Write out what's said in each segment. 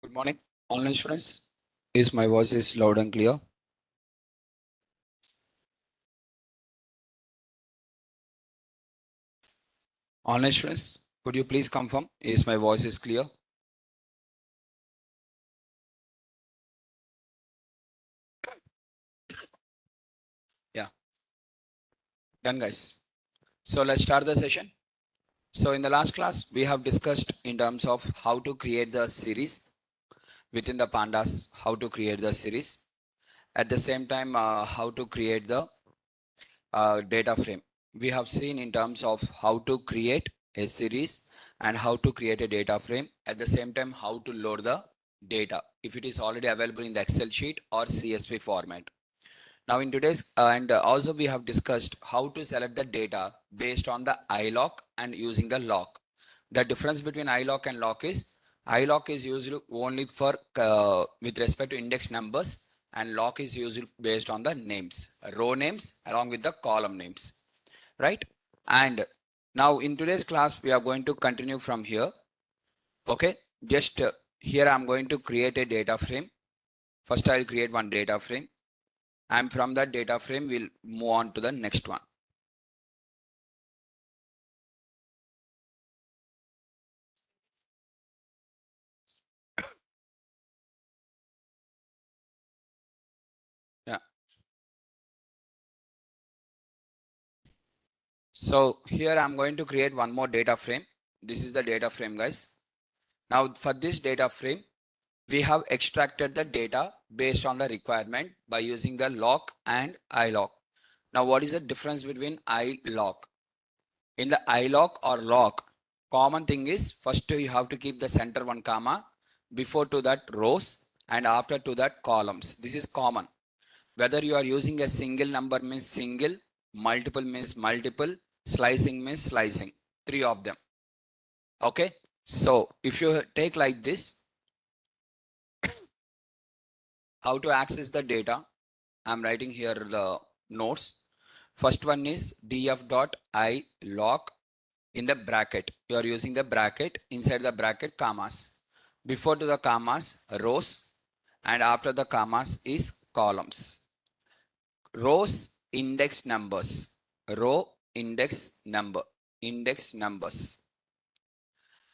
Good morning, online students. Is my voice is loud and clear? Online students, could you please confirm? Is my voice is clear? Yeah, done, guys. So let's start the session. So in the last class, we have discussed in terms of how to create the series within the pandas, how to create the series. At the same time, how to create the data frame. We have seen in terms of how to create a series and how to create a data frame. At the same time, how to load the data if it is already available in the Excel sheet or CSV format. Now in today's and also we have discussed how to select the data based on the iLock and using the lock. The difference between iLock and lock is iLock is used only for with respect to index numbers, and lock is used based on the names, row names along with the column names, right? And now in today's class we are going to continue from here. Okay, just here I'm going to create a data frame. First I'll create one data frame, and from that data frame we'll move on to the next one. Yeah, so here I'm going to create one more data frame. This is the data frame, guys. Now for this data frame we have extracted the data based on the requirement by using the lock and iLock. Now what is the difference between iLock? In the iLock or lock, common thing is first you have to keep the center one comma, before to that rows, and after to that columns. This is common. Whether you are using a single number means single, multiple means multiple, slicing means slicing, three of them. Okay, so if you take like this, how to access the data, I'm writing here the notes. First one is df.iLock. In the bracket, you are using the bracket, inside the bracket commas, before to the commas rows, and after the commas is columns. Rows index numbers, row index number, index numbers,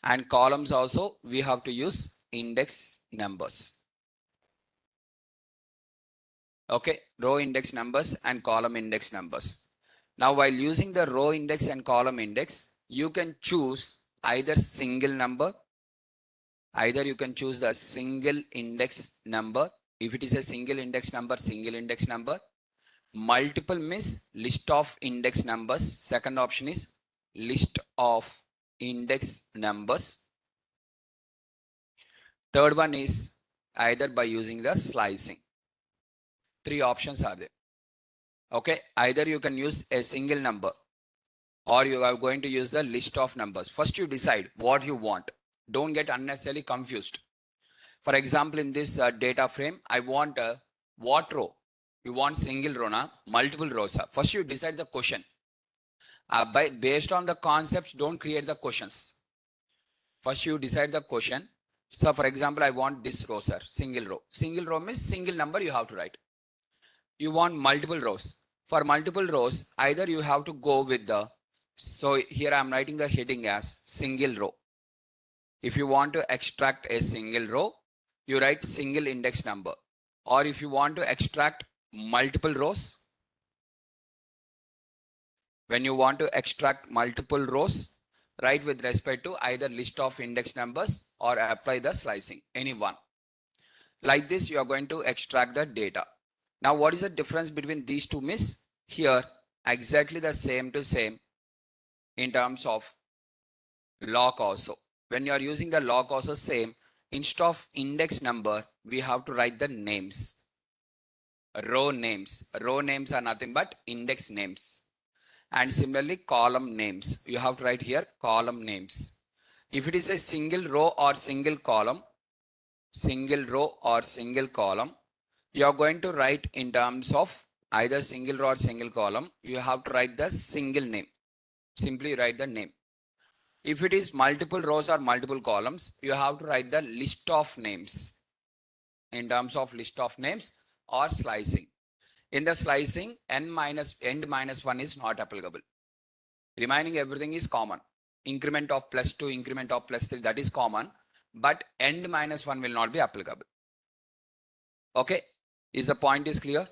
and columns also we have to use index numbers. Okay, row index numbers and column index numbers. Now while using the row index and column index, you can choose either single number, either you can choose the single index number. If it is a single index number, single index number. Multiple means list of index numbers. Second option is list of index numbers. Third one is either by using the slicing. Three options are there. Okay, either you can use a single number or you are going to use the list of numbers. First you decide what you want. Don't get unnecessarily confused. For example, in this data frame, I want what row? You want single row, na? Multiple rows. First you decide the question. Based on the concepts, don't create the questions. First you decide the question. So for example, I want this row, sir, single row. Single row means single number you have to write. You want multiple rows. For multiple rows, either you have to go with the, so here I'm writing the heading as single row. If you want to extract a single row, you write single index number. Or if you want to extract multiple rows, when you want to extract multiple rows, write with respect to either list of index numbers or apply the slicing, any one. Like this, you are going to extract the data. Now, what is the difference between these two means? Here, exactly the same to same in terms of lock also. When you are using the lock also same, instead of index number, we have to write the names. Row names. Row names are nothing but index names. And similarly, column names. You have to write here column names. If it is a single row or single column, you are going to write in terms of either single row or single column. You have to write the single name. Simply write the name. If it is multiple rows or multiple columns, you have to write the list of names in terms of list of names or slicing. In the slicing, end minus 1 is not applicable. Remaining everything is common. Increment of +2, increment of +3, that is common, but end minus 1 will not be applicable. Okay, is the point is clear?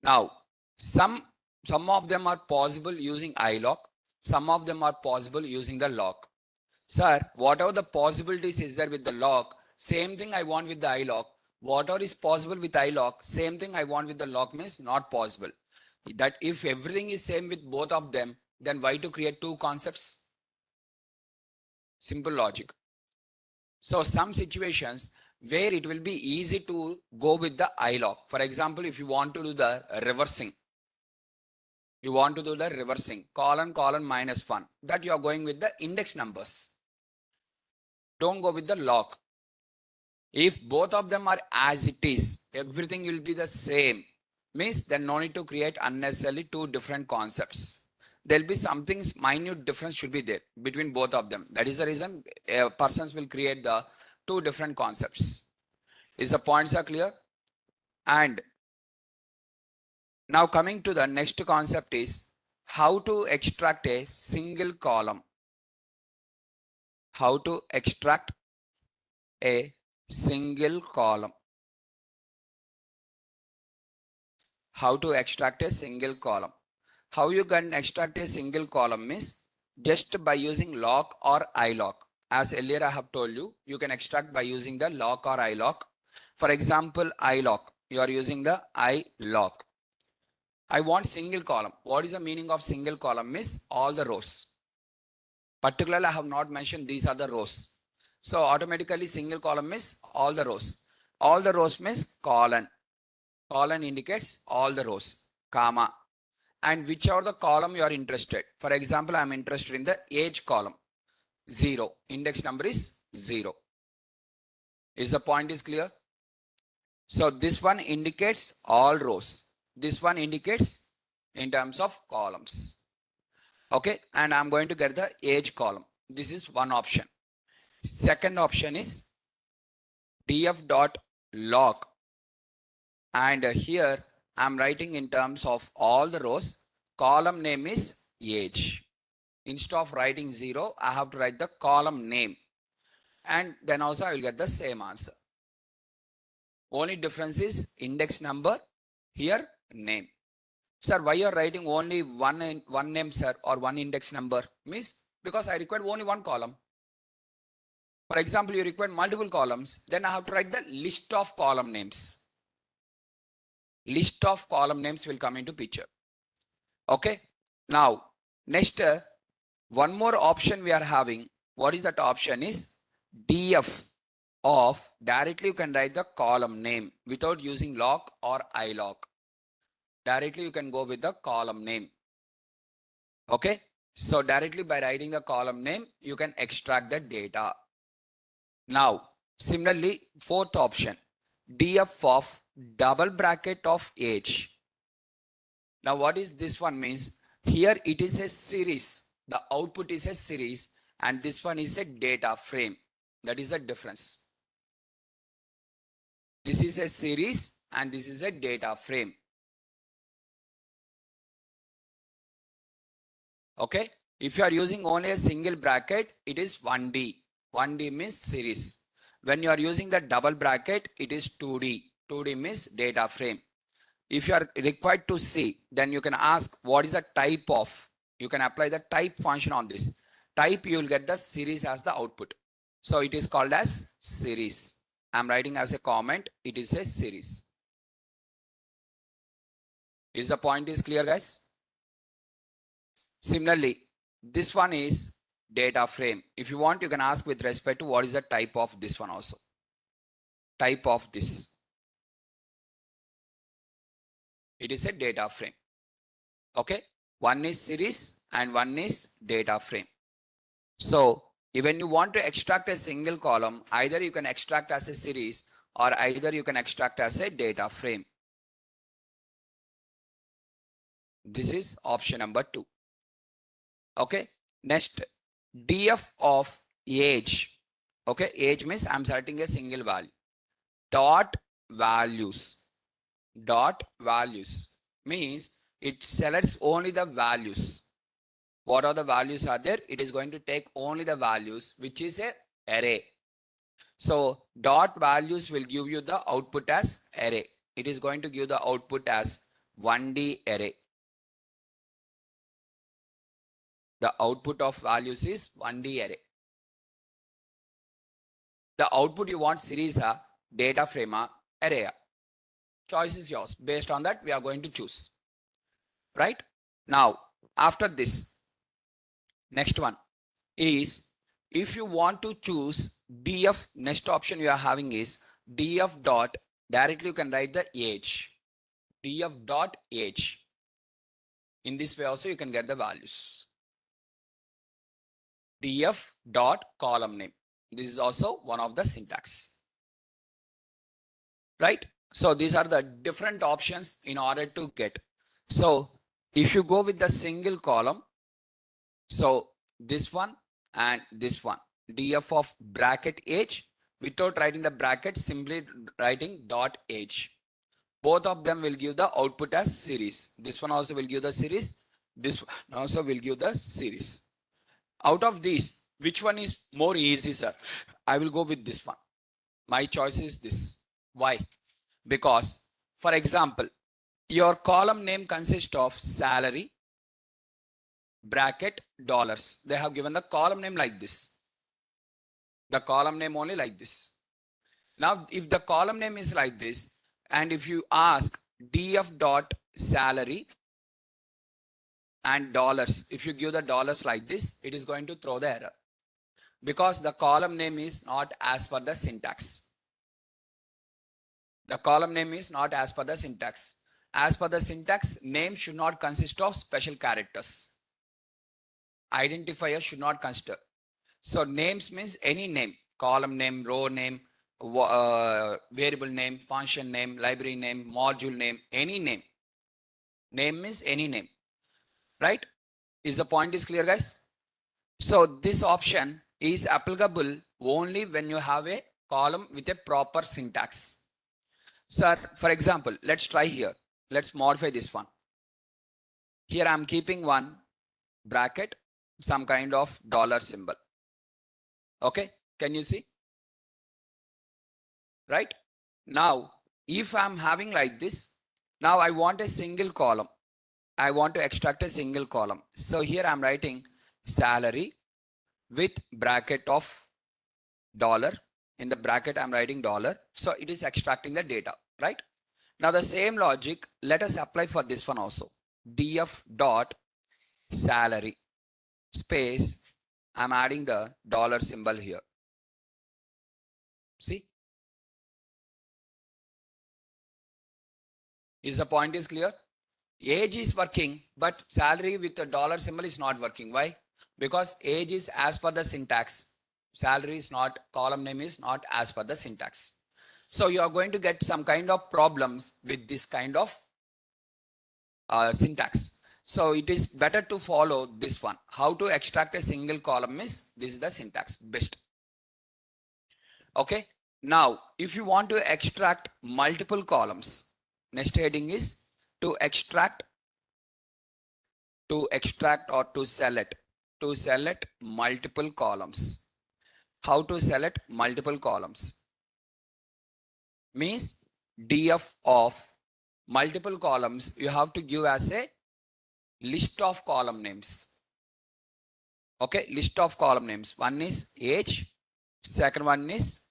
Now, some of them are possible using iloc, some of them are possible using the lock. Sir, whatever the possibilities is there with the lock, same thing I want with the iloc. Whatever is possible with iloc, same thing I want with the lock means not possible. That if everything is same with both of them, then why to create two concepts? Simple logic. So some situations where it will be easy to go with the iloc. For example, if you want to do the reversing, colon -1, that you are going with the index numbers. Don't go with the lock. If both of them are as it is, everything will be the same, means then no need to create unnecessarily two different concepts. There will be something minute difference should be there between both of them. That is the reason persons will create the two different concepts. Is the points are clear? And now coming to the next concept is how to extract a single column. How to extract a single column. How to extract a single column. How you can extract a single column means just by using lock or iloc. As earlier I have told you, you can extract by using the lock or iloc. For example, iloc, you are using the iloc. I want single column. What is the meaning of single column? Means all the rows. Particularly I have not mentioned these are the rows. So automatically single column means all the rows. All the rows means colon. Colon indicates all the rows, comma, and whichever the column you are interested. For example, I am interested in the age column, 0. Index number is 0. Is the point is clear? So this one indicates all rows. This one indicates in terms of columns. Okay, and I'm going to get the age column. This is one option. Second option is df.log, and here I'm writing in terms of all the rows. Column name is age. Instead of writing 0, I have to write the column name, and then also I will get the same answer. Only difference is index number, here name. Sir, why you are writing only one name, sir, or one index number? Means because I require only one column. For example, you require multiple columns, then I have to write the list of column names. List of column names will come into picture. Okay. Now, next, one more option we are having. What is that option is df of, directly you can write the column name without using lock or iloc. Directly you can go with the column name. Okay. So directly by writing the column name, you can extract the data. Now, similarly, fourth option, df of double bracket of age. Now, what is this one means? Here it is a series. The output is a series, and this one is a data frame. That is the difference. This is a series and this is a data frame. Okay. If you are using only a single bracket, it is 1D. 1D means series. When you are using the double bracket, it is 2D. 2D means data frame. If you are required to see, then you can ask what is the type of. You can apply the type function on this. Type, you will get the series as the output. So it is called as series. I am writing as a comment. It is a series. Is the point is clear, guys? Similarly, this one is data frame. If you want, you can ask with respect to what is the type of this one also. Type of this. It is a data frame. Okay. One is series and one is data frame. So when you want to extract a single column, either you can extract as a series or either you can extract as a data frame. This is option number 2. Okay. Next, df of age. Okay, age means I'm setting a single value. Dot values. Dot values means it selects only the values. What are the values are there? It is going to take only the values, which is a array. So dot values will give you the output as array. It is going to give the output as 1D array. The output of values is 1D array. The output you want series data frame array. Choice is yours. Based on that, we are going to choose. Right? Now, after this, next one is if you want to choose df, next option you are having is df dot, directly you can write the age. df dot age. In this way also you can get the values. df dot column name. This is also one of the syntax. Right? So these are the different options in order to get. So if you go with the single column, so this one and this one, df of bracket age, without writing the bracket, simply writing dot age. Both of them will give the output as series. This one also will give the series. This one also will give the series. Out of these, which one is more easy, sir? I will go with this one. My choice is this. Why? Because, for example, your column name consists of salary, bracket, dollars. They have given the column name like this. The column name only like this. Now, if the column name is like this, and if you ask df dot salary and dollars, if you give the dollars like this, it is going to throw the error because the column name is not as per the syntax. The column name is not as per the syntax. As per the syntax, name should not consist of special characters. Identifier should not consider. So names means any name, column name, row name, variable name, function name, library name, module name, any name. Name means any name, right? Is the point is clear, guys? So this option is applicable only when you have a column with a proper syntax. Sir, for example, let's try here. Let's modify this one. Here I'm keeping one bracket, some kind of dollar symbol. Okay, can you see? Right? Now, if I'm having like this, now I want a single column. I want to extract a single column. So here I'm writing salary with bracket of dollar. In the bracket, I'm writing dollar. So it is extracting the data, right? Now the same logic, let us apply for this one also. df dot salary space, I'm adding the dollar symbol here. See? Is the point is clear? Age is working, but salary with the dollar symbol is not working. Why? Because age is as per the syntax. Salary is not, column name is not as per the syntax. So you are going to get some kind of problems with this kind of syntax. So it is better to follow this one. How to extract a single column is, this is the syntax best. Okay. Now, if you want to extract multiple columns, next heading is to extract or to select multiple columns. How to select multiple columns? Means df of multiple columns, you have to give as a list of column names. Okay, list of column names. One is age, second one is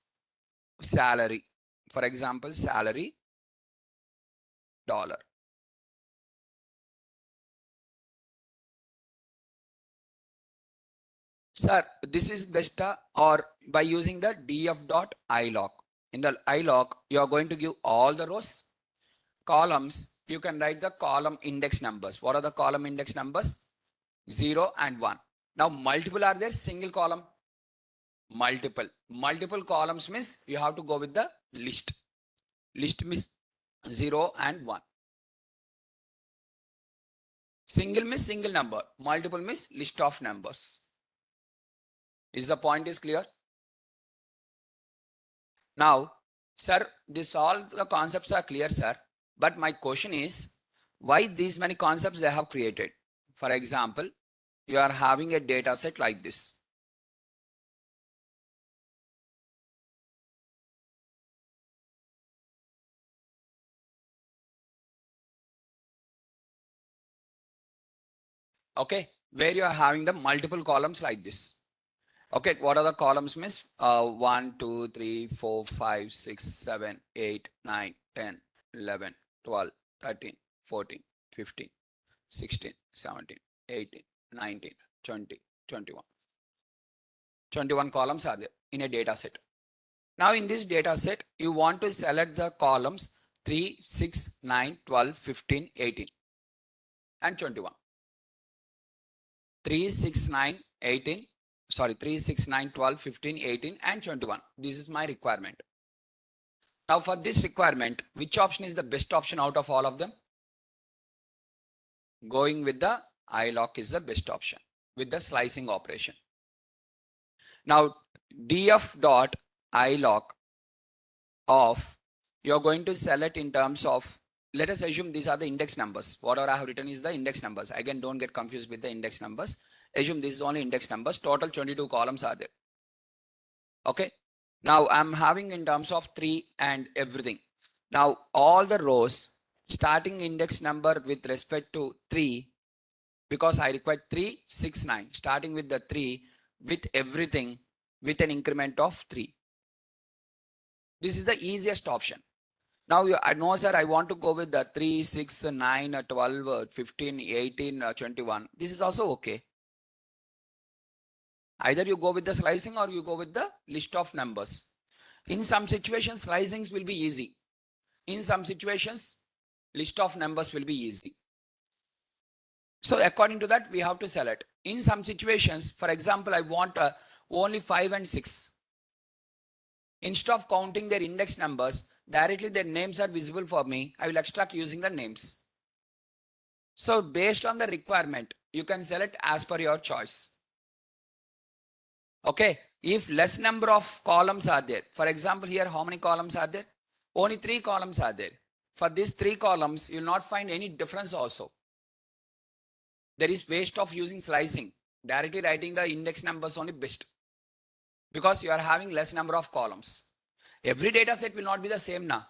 salary. For example, salary, dollar. Sir, this is best or by using the df dot ilog. In the ilog, you are going to give all the rows. Columns, you can write the column index numbers. What are the column index numbers? 0 and 1. Now multiple are there, single column. Multiple columns means you have to go with the list. List means 0 and 1. Single means single number. Multiple means list of numbers. Is the point is clear? Now, sir, this all the concepts are clear, sir. But my question is, why these many concepts they have created? For example, you are having a data set like this. Okay, where you are having the multiple columns like this. Okay, what are the columns, miss? 1, 2, 3, 4, 5, 6, 7, 8, 9, 10, 11, 12, 13, 14, 15, 16, 17, 18, 19, 20, 21. 21 columns are there in a data set. Now in this data set, you want to select the columns 3, 6, 9, 12, 15, 18 and 21. 3, 6, 9, 18, sorry, 3, 6, 9, 12, 15, 18 and 21. This is my requirement. Now for this requirement, which option is the best option out of all of them? Going with the iloc is the best option with the slicing operation. Now df dot iloc of, you're going to select in terms of, let us assume these are the index numbers. Whatever I have written is the index numbers. Again, don't get confused with the index numbers. Assume this is only index numbers. Total 22 columns are there. Okay. Now I'm having in terms of 3 and everything. Now all the rows starting index number with respect to 3, because I require 3, 6, 9, starting with the 3 with everything with an increment of 3. This is the easiest option. Now, I know, sir, I want to go with the 3, 6, 9, 12, 15, 18, 21. This is also okay. Either you go with the slicing or you go with the list of numbers. In some situations, slicings will be easy. In some situations, list of numbers will be easy. So according to that, we have to select. In some situations, for example, I want only 5 and 6. Instead of counting their index numbers, directly their names are visible for me. I will extract using the names. So based on the requirement, you can select as per your choice. Okay. If less number of columns are there, for example, here how many columns are there? Only 3 columns are there. For these 3 columns, you will not find any difference also. There is waste of using slicing. Directly writing the index numbers only best. Because you are having less number of columns. Every data set will not be the same now.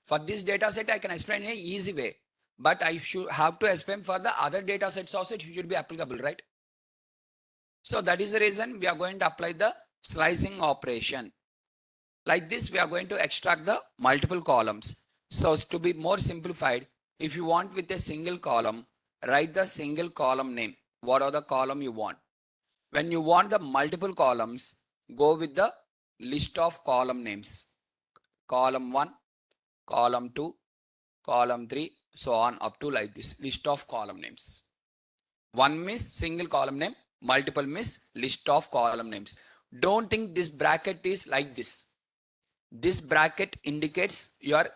For this data set, I can explain in an easy way. But I should have to explain for the other data sets also, it should be applicable, right? So that is the reason we are going to apply the slicing operation. Like this, we are going to extract the multiple columns. So to be more simplified, if you want with a single column, write the single column name. What are the column you want? When you want the multiple columns, go with the list of column names. Column 1, column 2, column 3, so on up to like this, list of column names. One means single column name, multiple means list of column names. Don't think this bracket is like this. This bracket indicates you are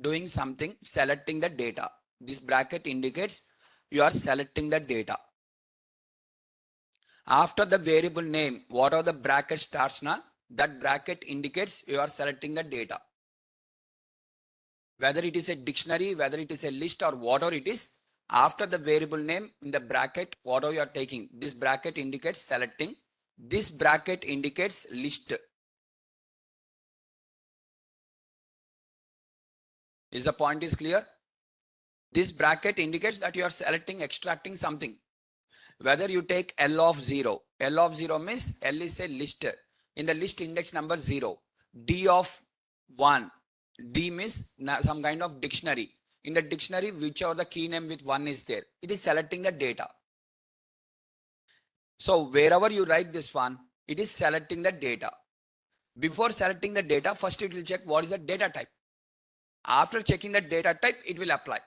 doing something, selecting the data. This bracket indicates you are selecting the data. After the variable name, whatever the bracket starts now, that bracket indicates you are selecting the data. Whether it is a dictionary, whether it is a list or whatever it is, after the variable name in the bracket, whatever you are taking, this bracket indicates selecting. This bracket indicates list. Is the point is clear? This bracket indicates that you are selecting, extracting something. Whether you take L of 0. L of 0 means L is a list. In the list index number 0. D of 1. D means some kind of dictionary. In the dictionary, whichever the key name with 1 is there, it is selecting the data. So wherever you write this one, it is selecting the data. Before selecting the data, first it will check what is the data type. After checking the data type, it will apply.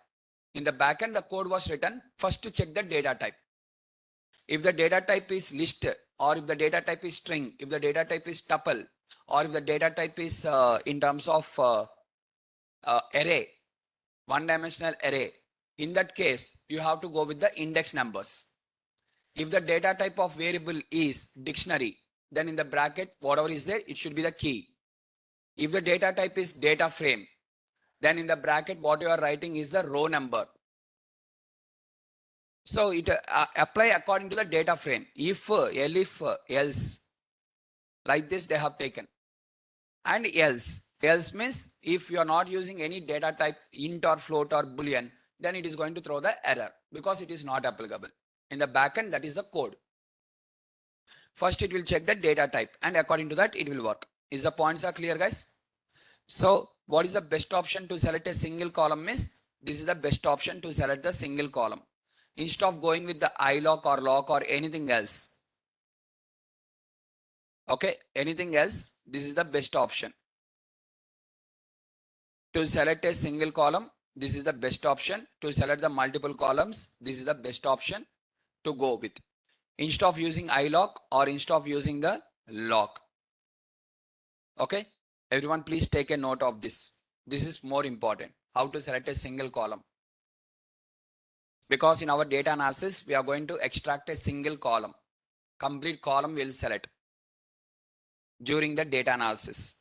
In the backend, the code was written first to check the data type. If the data type is list, or if the data type is string, if the data type is tuple, or if the data type is in terms of array, one-dimensional array, in that case, you have to go with the index numbers. If the data type of variable is dictionary, then in the bracket, whatever is there, it should be the key. If the data type is data frame, then in the bracket, what you are writing is the row number. So it apply according to the data frame. If, elif, else, like this they have taken. And else means if you are not using any data type int or float or boolean, then it is going to throw the error because it is not applicable. In the backend, that is the code. First it will check the data type and according to that it will work. Is the points are clear, guys? So what is the best option to select a single column is, this is the best option to select the single column. Instead of going with the iloc or loc or anything else. Okay, anything else, this is the best option. To select a single column, this is the best option. To select the multiple columns, this is the best option to go with. Instead of using iloc or instead of using the loc. Okay, everyone please take a note of this. This is more important, how to select a single column. Because in our data analysis, we are going to extract a single column. Complete column we will select during the data analysis.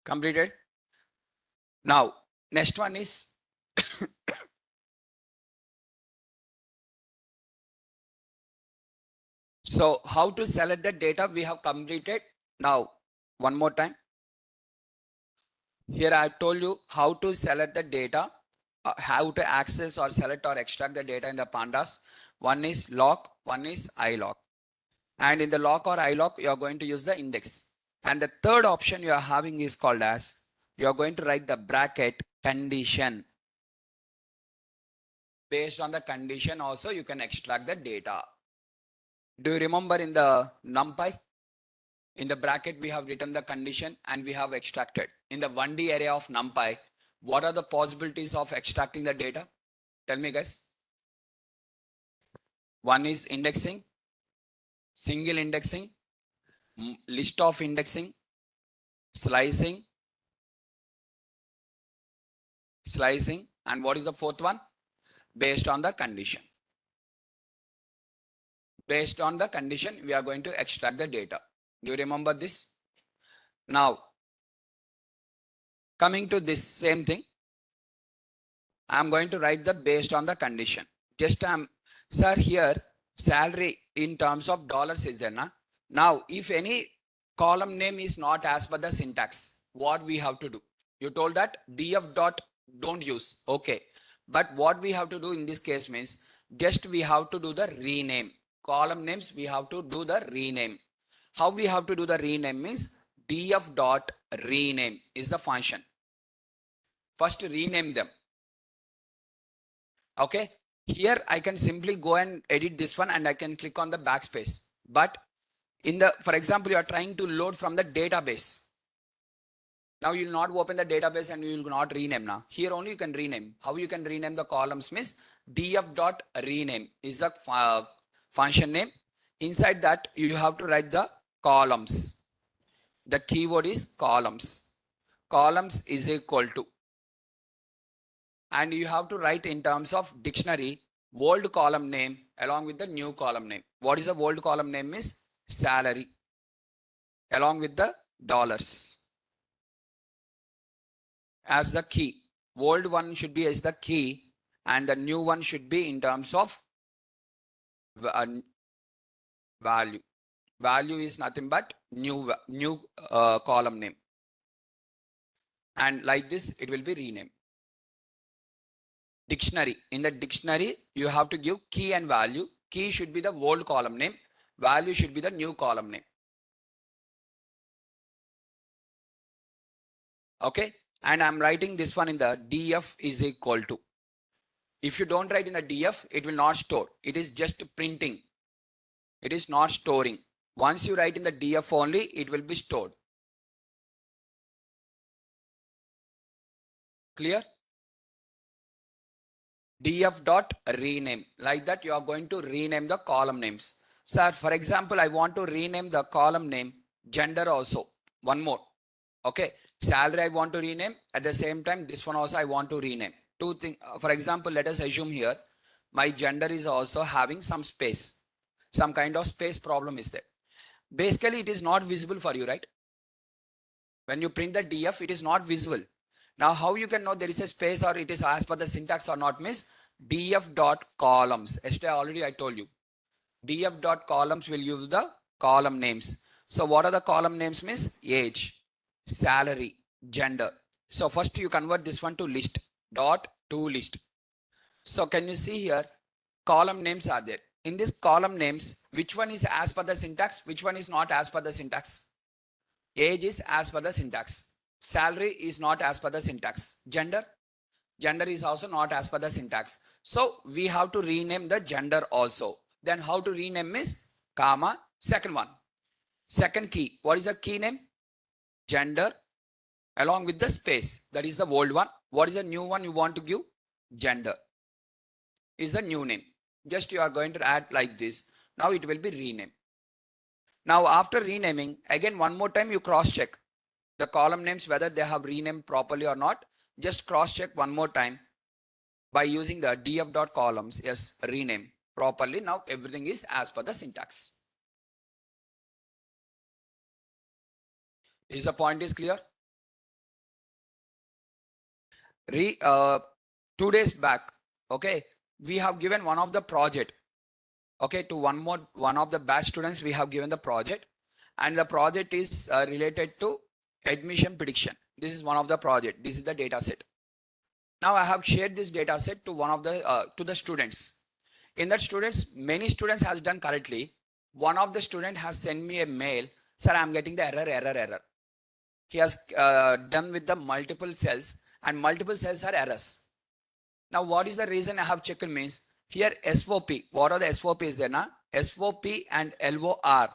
Completed. Now, next one is so how to select the data we have completed. Now, one more time. Here I told you how to select the data, how to access or select or extract the data in the pandas. One is loc, one is iloc. And in the loc or iloc, you are going to use the index. And the third option you are having is called as, you are going to write the bracket condition. Based on the condition also, you can extract the data. Do you remember in the NumPy? In the bracket, we have written the condition and we have extracted. In the 1D array of NumPy, what are the possibilities of extracting the data? Tell me, guys. One is indexing, single indexing, list of indexing, slicing, and what is the fourth one? Based on the condition. Based on the condition, we are going to extract the data. Do you remember this? Now, coming to this same thing, I'm going to write the based on the condition. Just sir, here salary in terms of dollars is there, na? Now, if any column name is not as per the syntax, what we have to do? You told that df dot don't use. Okay. But what we have to do in this case means just we have to do the rename. Column names we have to do the rename. How we have to do the rename means df dot rename is the function. First rename them. Okay. Here I can simply go and edit this one and I can click on the backspace. But in the, for example, you are trying to load from the database. Now you will not open the database and you will not rename now. Here only you can rename. How you can rename the columns means df dot rename is the function name. Inside that you have to write the columns. The keyword is columns. Columns is equal to. And you have to write in terms of dictionary old column name along with the new column name. What is the old column name is salary along with the dollars as the key. Old one should be as the key and the new one should be in terms of value. Value is nothing but new column name. And like this, it will be renamed. Dictionary. In the dictionary, you have to give key and value. Key should be the old column name value should be the new column name. Okay, and I'm writing this one in the df is equal to. If you don't write in the df, it will not store. It is just printing. It is not storing. Once you write in the df only, it will be stored. Clear? df dot rename. Like that, you are going to rename the column names. Sir, for example, I want to rename the column name gender also. One more. Okay. Salary I want to rename. At the same time, this one also I want to rename. Two things. For example, let us assume here my gender is also having some space. Some kind of space problem is there. Basically, it is not visible for you, right? When you print the df, it is not visible. Now, how you can know there is a space or it is as per the syntax or not means df dot columns. Yesterday already I told you. df dot columns will use the column names. So what are the column names means? Age, salary, gender. So first you convert this one to list dot to list. So can you see here column names are there. In this column names, which one is as per the syntax? Which one is not as per the syntax? Age is as per the syntax. Salary is not as per the syntax. Gender is also not as per the syntax. So we have to rename the gender also. Then how to rename is comma, second one. Second key. What is the key name? Gender along with the space. That is the old one. What is the new one you want to give? Gender is the new name. Just you are going to add like this. Now it will be renamed. Now after renaming, again one more time you cross check the column names whether they have renamed properly or not. Just cross check one more time by using the df dot columns. Yes, rename properly. Now everything is as per the syntax. Is the point is clear? 2 days back, okay, we have given one of the project. Okay, to one of the batch students we have given the project, and the project is related to admission prediction. This is one of the project. This is the data set. Now I have shared this data set to one of the to the students. In that students, many students has done correctly. One of the student has sent me a mail. Sir, I am getting the error. He has done with the multiple cells and multiple cells are errors. Now what is the reason I have checked means here SOP. What are the SOP is there now? SOP and LOR.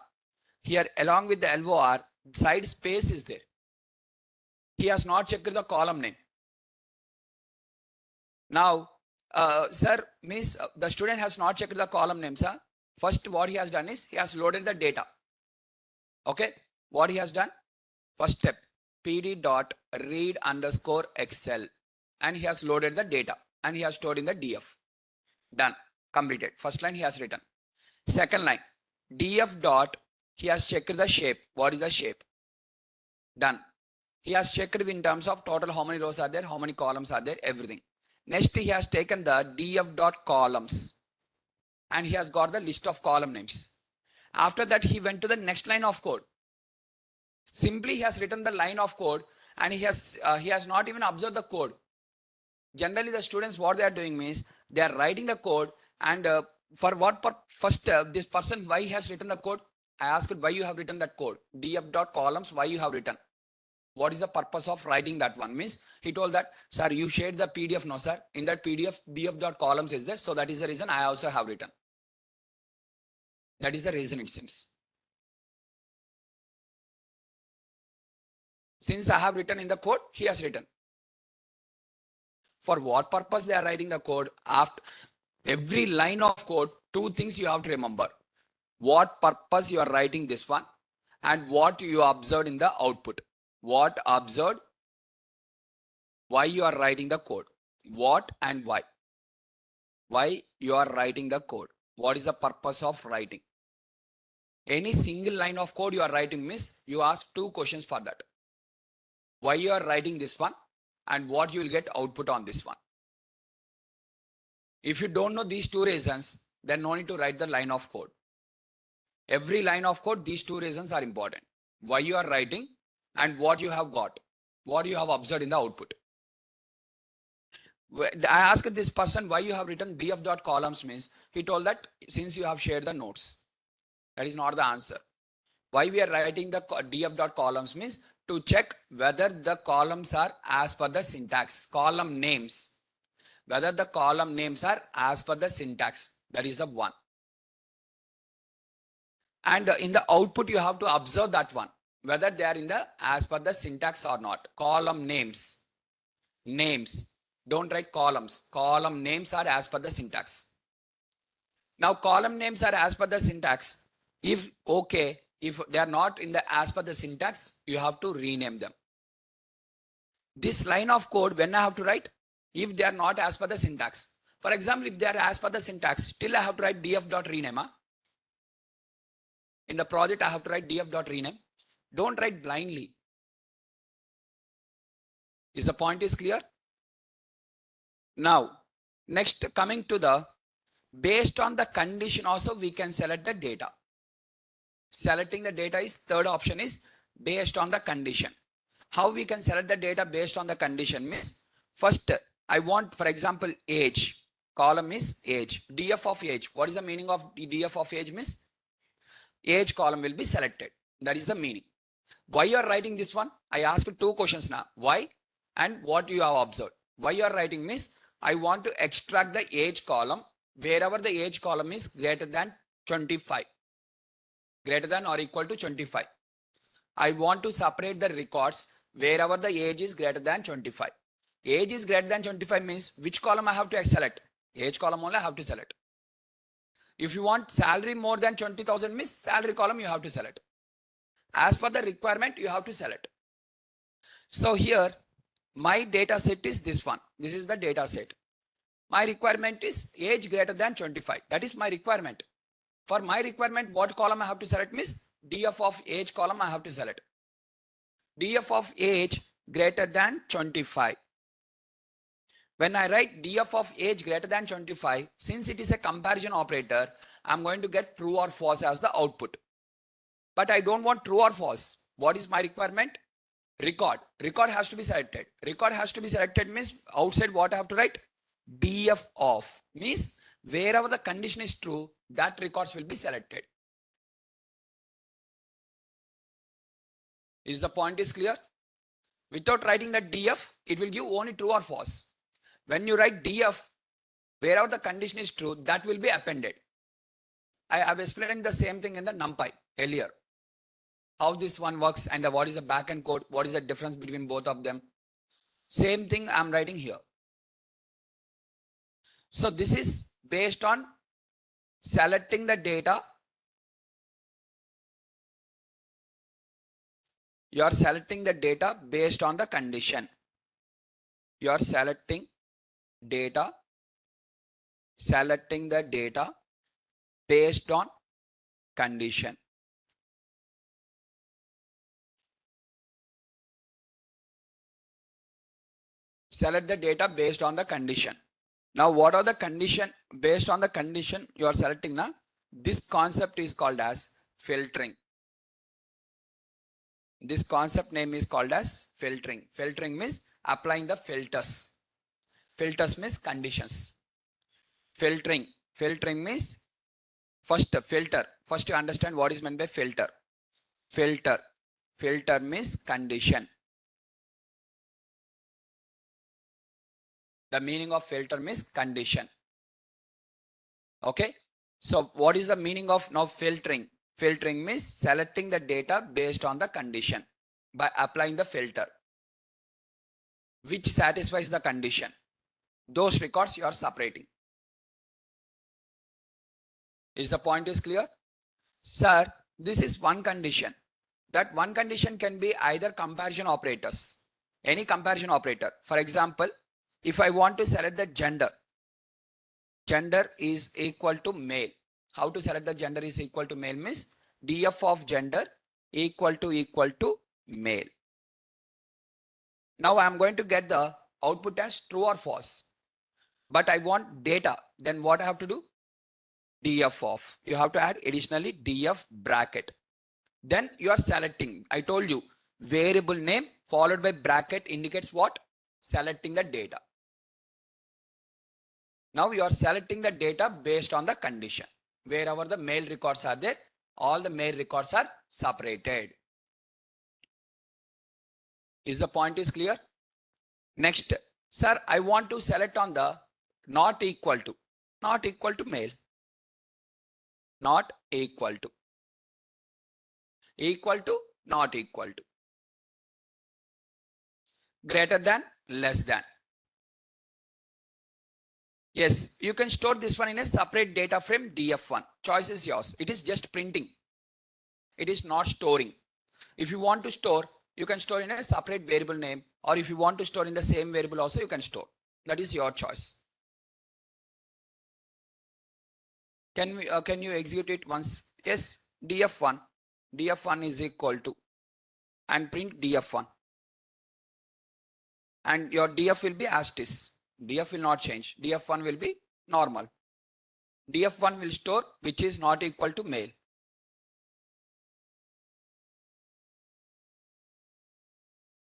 Here along with the LOR, side space is there. He has not checked the column name. Now, sir, means the student has not checked the column names. Huh? First, what he has done is he has loaded the data. Okay, what he has done? First step, pd dot read underscore Excel, and he has loaded the data and he has stored in the df. Done, completed. First line he has written. Second line, df dot, he has checked the shape. What is the shape? Done. He has checked in terms of total how many rows are there, how many columns are there, everything. Next, he has taken the df dot columns and he has got the list of column names. After that, he went to the next line of code. Simply, he has written the line of code and he has not even observed the code. Generally, the students, what they are doing means they are writing the code and for what first this person, why he has written the code? I asked why you have written that code. df dot columns, why you have written? What is the purpose of writing that one? Means he told that, sir, you shared the PDF. No, sir. In that PDF, df dot columns is there. So that is the reason I also have written. That is the reason it seems. Since I have written in the code, he has written. For what purpose they are writing the code? After every line of code, two things you have to remember. What purpose you are writing this one and what you observed in the output. What observed, why you are writing the code, what and why. Why you are writing the code. What is the purpose of writing? Any single line of code you are writing means you ask two questions for that. Why you are writing this one and what you will get output on this one. If you don't know these two reasons, then no need to write the line of code. Every line of code, these two reasons are important. Why you are writing and what you have got, what you have observed in the output. I asked this person why you have written df dot columns means he told that since you have shared the notes. That is not the answer. Why we are writing the df dot columns means to check whether the columns are as per the syntax. Column names. Whether the column names are as per the syntax. That is the one. And in the output, you have to observe that one. Whether they are in the as per the syntax or not. Column names. Names. Don't write columns. Column names are as per the syntax. Now column names are as per the syntax. If okay, if they are not in the as per the syntax, you have to rename them. This line of code, when I have to write, if they are not as per the syntax. For example, if they are as per the syntax, still I have to write df.rename. In the project, I have to write df.rename. Don't write blindly. Is the point is clear? Now, next coming to the, based on the condition also we can select the data. Selecting the data is third option is based on the condition. How we can select the data based on the condition means, first I want, for example, age. Column is age. df of age. What is the meaning of df of age means? Age column will be selected. That is the meaning. Why you are writing this one? I asked two questions now. Why and what you have observed. Why you are writing means, I want to extract the age column wherever the age column is greater than 25. Greater than or equal to 25. I want to separate the records wherever the age is greater than 25. Age is greater than 25 means which column I have to select? Age column only I have to select. If you want salary more than 20,000 means salary column you have to select. As per the requirement you have to select. So here my data set is this one. This is the data set. My requirement is age greater than 25. That is my requirement. For my requirement, what column I have to select means df of age column I have to select. df of age greater than 25. When I write df of age greater than 25, since it is a comparison operator, I'm going to get true or false as the output. But I don't want true or false. What is my requirement? Record. Record has to be selected. Record has to be selected means outside what I have to write? df of means wherever the condition is true, that records will be selected. Is the point is clear? Without writing the df, it will give only true or false. When you write df, wherever the condition is true, that will be appended. I have explained the same thing in the NumPy earlier. How this one works and what is the backend code, what is the difference between both of them. Same thing I'm writing here. So this is based on selecting the data. You are selecting the data based on the condition. You are selecting the data based on condition. Select the data based on the condition. Now what are the condition? Based on the condition you are selecting now, this concept is called as filtering. This concept name is called as filtering. Filtering means applying the filters. Filters means conditions. Filtering. Filtering means first filter. First you understand what is meant by filter. Filter. Filter means condition. The meaning of filter means condition. Okay. So what is the meaning of now filtering? Filtering means selecting the data based on the condition by applying the filter which satisfies the condition. Those records you are separating. Is the point is clear? Sir, this is one condition. That one condition can be either comparison operators. Any comparison operator. For example, if I want to select the gender, gender is equal to male. How to select the gender is equal to male means df of gender equal to male. Now I am going to get the output as true or false. But I want data. Then what I have to do? df of. You have to add additionally df bracket. Then you are selecting. I told you variable name followed by bracket indicates what? Selecting the data. Now you are selecting the data based on the condition. Wherever the male records are there, all the male records are separated. Is the point is clear? Next, sir, I want to select on the not equal to male, not equal to, not equal to, greater than, less than. Yes, you can store this one in a separate data frame df1. Choice is yours. It is just printing. It is not storing. If you want to store, you can store in a separate variable name, or if you want to store in the same variable also, you can store. That is your choice. Can you execute it once? Yes, df1 is equal to, and print df1, and your df will be as it is. Df will not change. df1 will be normal. df1 will store which is not equal to male.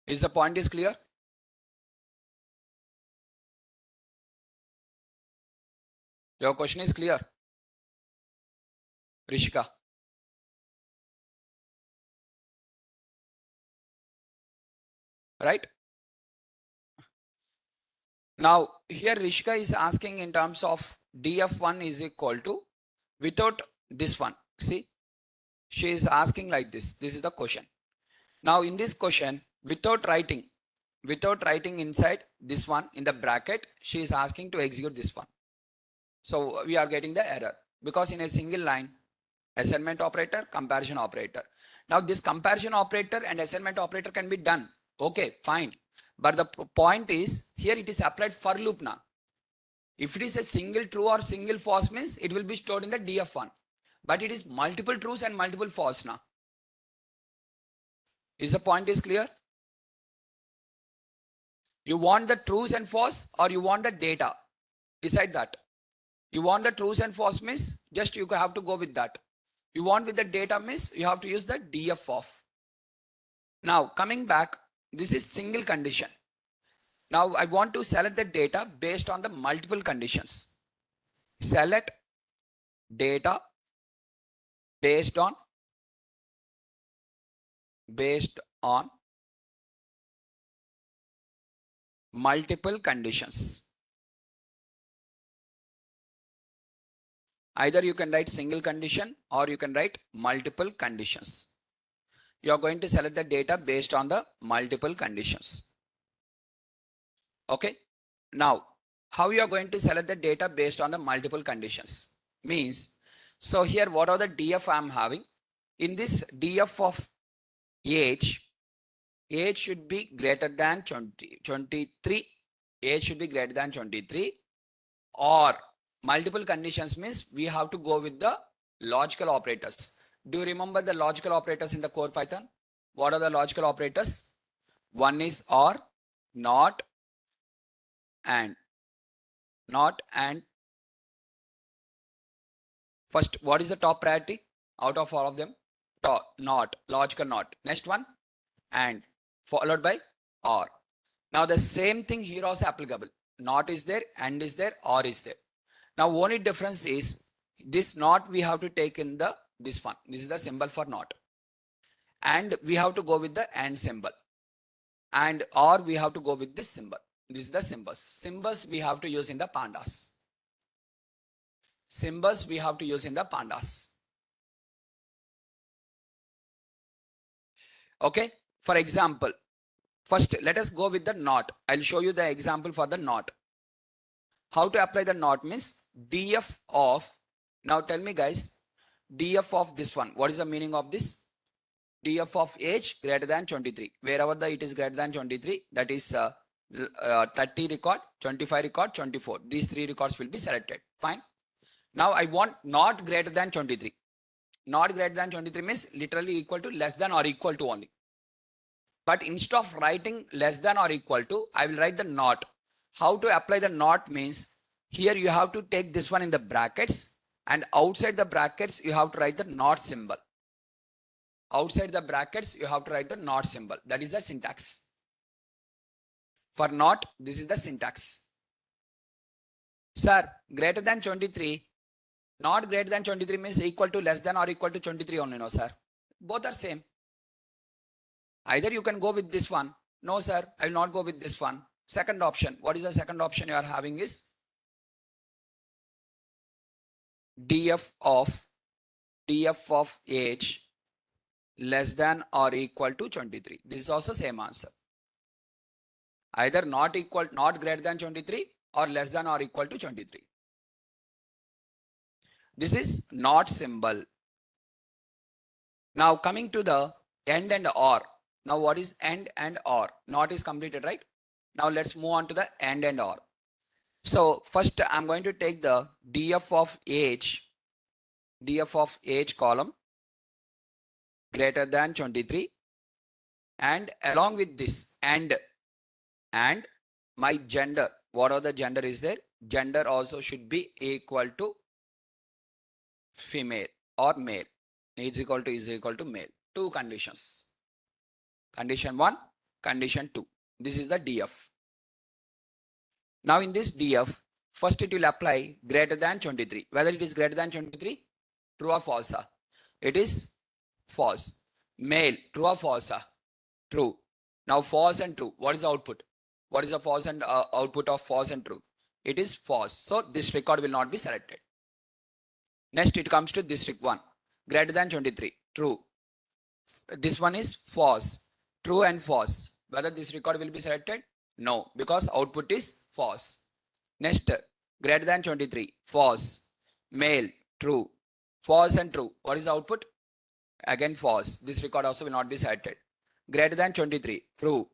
Is the point is clear? Your question is clear, Rishika? Right? Now here Rishika is asking in terms of df1 is equal to without this one. See, she is asking like this. This is the question. Now in this question, without writing inside this one in the bracket, she is asking to execute this one. So we are getting the error because in a single line, assignment operator, comparison operator. Now this comparison operator and assignment operator can be done. Okay, fine. But the point is here it is applied for loop now. If it is a single true or single false means it will be stored in the df1. But it is multiple trues and multiple false now. Is the point is clear? You want the trues and false or you want the data? Decide that. You want the trues and false means just you have to go with that. You want with the data means you have to use the df of. Now coming back, this is single condition. Now I want to select the data based on the multiple conditions. Select data based on multiple conditions. Either you can write single condition or you can write multiple conditions. You are going to select the data based on the multiple conditions. Okay. Now, how you are going to select the data based on the multiple conditions? Means, so here what are the df I am having? In this df of age should be greater than 23. Age should be greater than 23, or multiple conditions means we have to go with the logical operators. Do you remember the logical operators in the core Python? What are the logical operators? One is or, not, and. First, what is the top priority out of all of them? Not, logical not. Next one, and, followed by or. Now the same thing here also applicable. Not is there, and is there, or is there. Now only difference is this not we have to take in the this one. This is the symbol for not. And we have to go with the and symbol. And or we have to go with this symbol. This is the symbols. Symbols we have to use in the pandas. Symbols we have to use in the pandas. Okay. For example, first let us go with the not. I'll show you the example for the not. How to apply the not means df of, now tell me guys, df of this one. What is the meaning of this? df of age greater than 23. Wherever it is greater than 23, that is 30 record, 25 record, 24. These three records will be selected. Fine. Now I want not greater than 23. Not greater than 23 means literally equal to, less than or equal to only. But instead of writing less than or equal to, I will write the not. How to apply the not means here you have to take this one in the brackets, and outside the brackets you have to write the not symbol. Outside the brackets you have to write the not symbol. That is the syntax. For not, this is the syntax. Sir, greater than 23, Not greater than 23 means equal to, less than, or equal to 23 only. No, sir. Both are same. Either you can go with this one. No, sir, I will not go with this one. Second option. What is the second option you are having is df of age less than or equal to 23. This is also same answer. Either not greater than 23 or less than or equal to 23. This is not symbol. Now coming to the and or. Now what is and or? Not is completed, right? Now let's move on to the and or. So first I'm going to take the df of age column greater than 23, and along with this and my gender, whatever the gender is there, gender also should be equal to female or male. Is equal to male. Two conditions. Condition 1, condition 2. This is the df. Now in this df, first it will apply greater than 23. Whether it is greater than 23, true or false? It is false. Male, true or false? True. Now false and true. What is the output? What is the false and output of false and true? It is false. So this record will not be selected. Next it comes to district 1. Greater than 23. True. This one is false. True and false. Whether this record will be selected? No, because output is false. Next, greater than 23. False. Male. True. False and true. What is the output? Again false. This record also will not be selected. Greater than 23. True.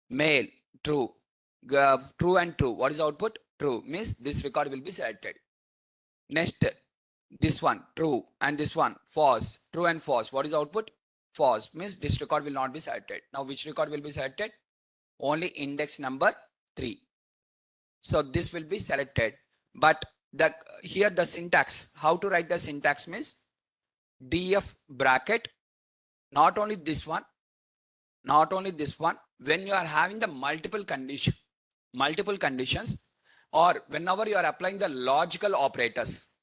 Male. True. True and true. What is the output? True. Means this record will be selected. Next, this one true and this one false. True and false. What is the output? False. Means this record will not be selected. Now which record will be selected? Only index number 3. So this will be selected. But here the syntax, how to write the syntax means df bracket, not only this one, when you are having the multiple conditions, or whenever you are applying the logical operators,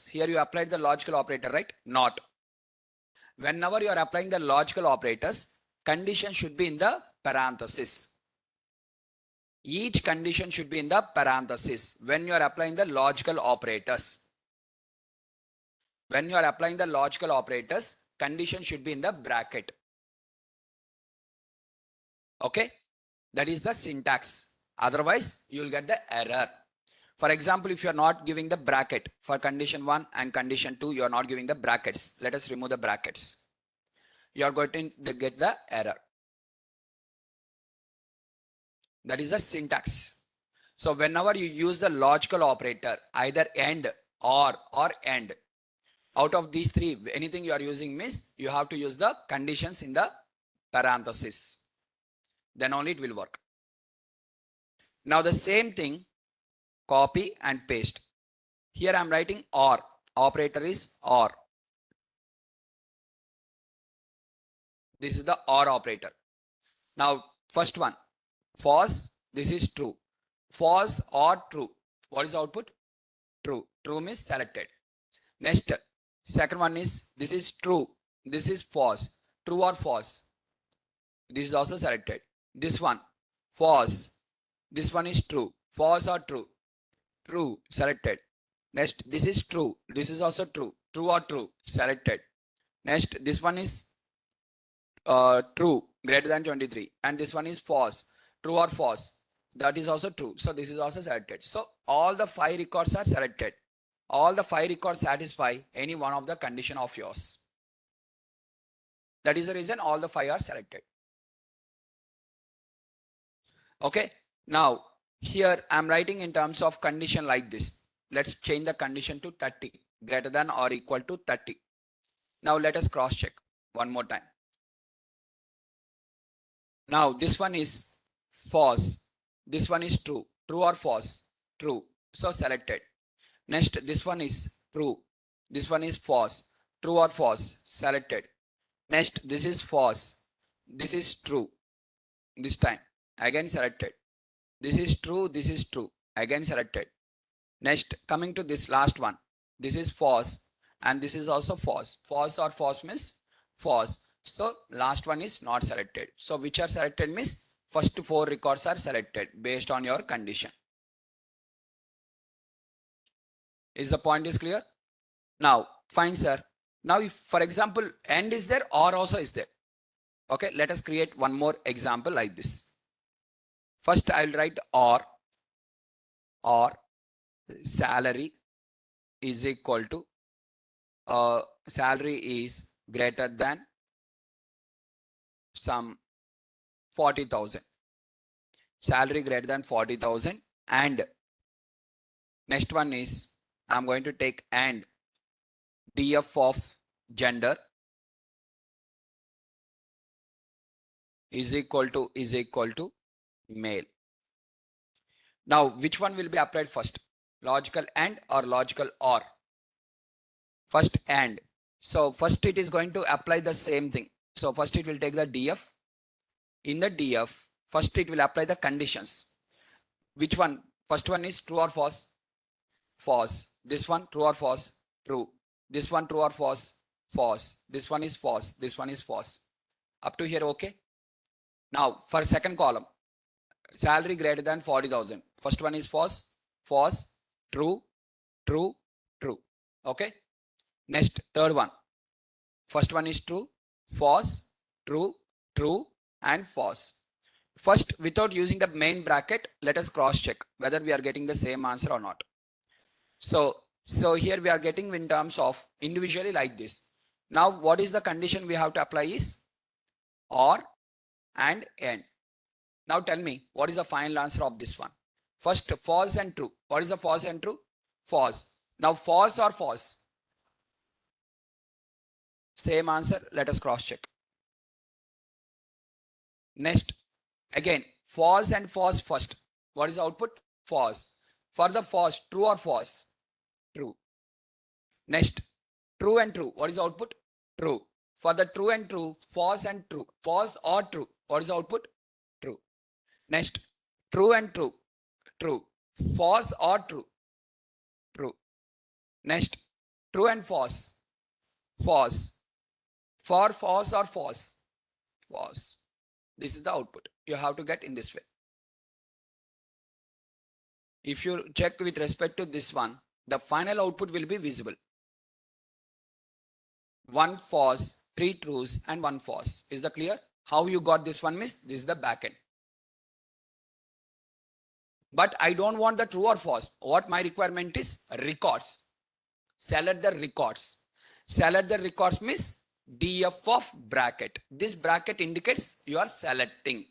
here you applied the logical operator, right? Not. Whenever you are applying the logical operators, condition should be in the parenthesis. Each condition should be in the parenthesis when you are applying the logical operators. When you are applying the logical operators, condition should be in the bracket. Okay, that is the syntax. Otherwise, you will get the error. For example, if you are not giving the bracket for condition 1 and condition 2, you are not giving the brackets. Let us remove the brackets. You are going to get the error. That is the syntax. So whenever you use the logical operator, either and or and, out of these three, anything you are using means you have to use the conditions in the parenthesis. Then only it will work. Now the same thing, copy and paste. Here I am writing or. Operator is or. This is the or operator. Now first one, false. This is true. False or true. What is the output? True. True means selected. Next, second one is, this is true. This is false. True or false. This is also selected. This one, false. This one is true. False or true. True, selected. Next, this is true. This is also true. True or true, selected. Next, this one is true, greater than 23. And this one is false. True or false. That is also true. So this is also selected. So all the 5 records are selected. All the 5 records satisfy any one of the condition of yours. That is the reason all the 5 are selected. Okay. Now here I am writing in terms of condition like this. Let's change the condition to 30, greater than or equal to 30. Now let us cross check one more time. Now this one is false. This one is true. True or false? True. So selected. Next, this one is true. This one is false. True or false? Selected. Next, this is false. This is true. This time again selected. This is true. This is true. Again selected. Next, coming to this last one. This is false and this is also false. False or false means false. So last one is not selected. So which are selected means first 4 records are selected based on your condition. Is the point is clear? Now, fine sir. Now if for example and is there or also is there. Okay, let us create one more example like this. First I'll write or salary is equal to salary is greater than some 40,000. Salary greater than 40,000 and next one is I'm going to take and df of gender is equal to male. Now which one will be applied first? Logical and or logical or? First and. So first it is going to apply the same thing. So first it will take the df. In the df, first it will apply the conditions. Which one? First one is true or false? False. This one true or false? True. This one true or false? False. This one is false. This one is false. Up to here, okay? Now for second column, salary greater than 40,000. First one is false, false, true, true, true. Okay. Next, third one. First one is true, false, true, true, and false. First, without using the main bracket, let us cross check whether we are getting the same answer or not. So here we are getting in terms of individually like this. Now, what is the condition we have to apply is or and and. Now tell me, what is the final answer of this one? First, false and true. What is the false and true? False. Now, false or false? Same answer. Let us cross check. Next, again, false and false first. What is the output? False. For the false, true or false? True. Next, true and true. What is the output? True. For the true and true, false and true. False or true. What is the output? True. Next, true and true. True. False or true? True. Next, true and false. False. For false or false? False. This is the output. You have to get in this way. If you check with respect to this one, the final output will be visible. 1 false, 3 trues and 1 false. Is that clear? How you got this one means this is the backend. But I don't want the true or false. What my requirement is records. Select the records. Select the records means df of bracket. This bracket indicates you are selecting.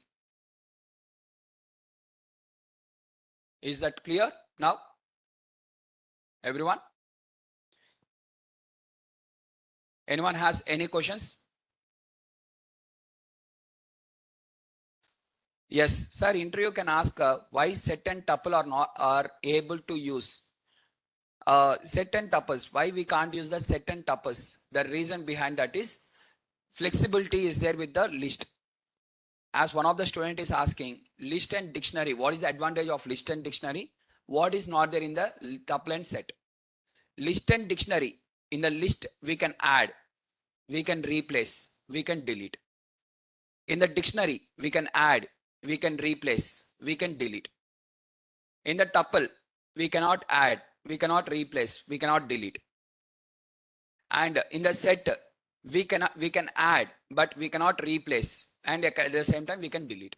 Is that clear now? Everyone? Anyone has any questions? Yes, sir. Interview can ask why set and tuple are able to use. Set and tuples. Why we can't use the set and tuples? The reason behind that is flexibility is there with the list. As one of the student is asking, list and dictionary. What is the advantage of list and dictionary? What is not there in the tuple and set? List and dictionary. In the list, we can add, we can replace, we can delete. In the dictionary, we can add, we can replace, we can delete. In the tuple, we cannot add, we cannot replace, we cannot delete. And in the set, we can add, but we cannot replace, and at the same time we can delete.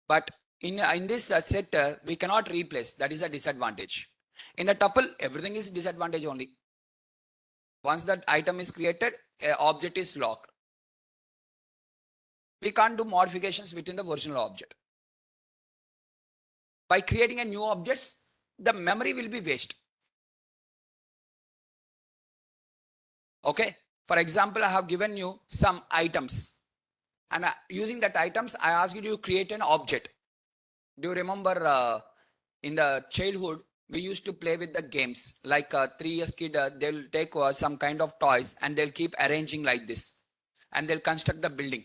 But in this set, we cannot replace. That is a disadvantage. In the tuple, everything is disadvantage only. Once that item is created, object is locked. We can't do modifications within the original object. By creating a new objects, the memory will be waste. Okay. For example, I have given you some items, and using that items, I ask you to create an object. Do you remember in the childhood, we used to play with the games like 3 years kid, they'll take some kind of toys and they'll keep arranging like this and they'll construct the building.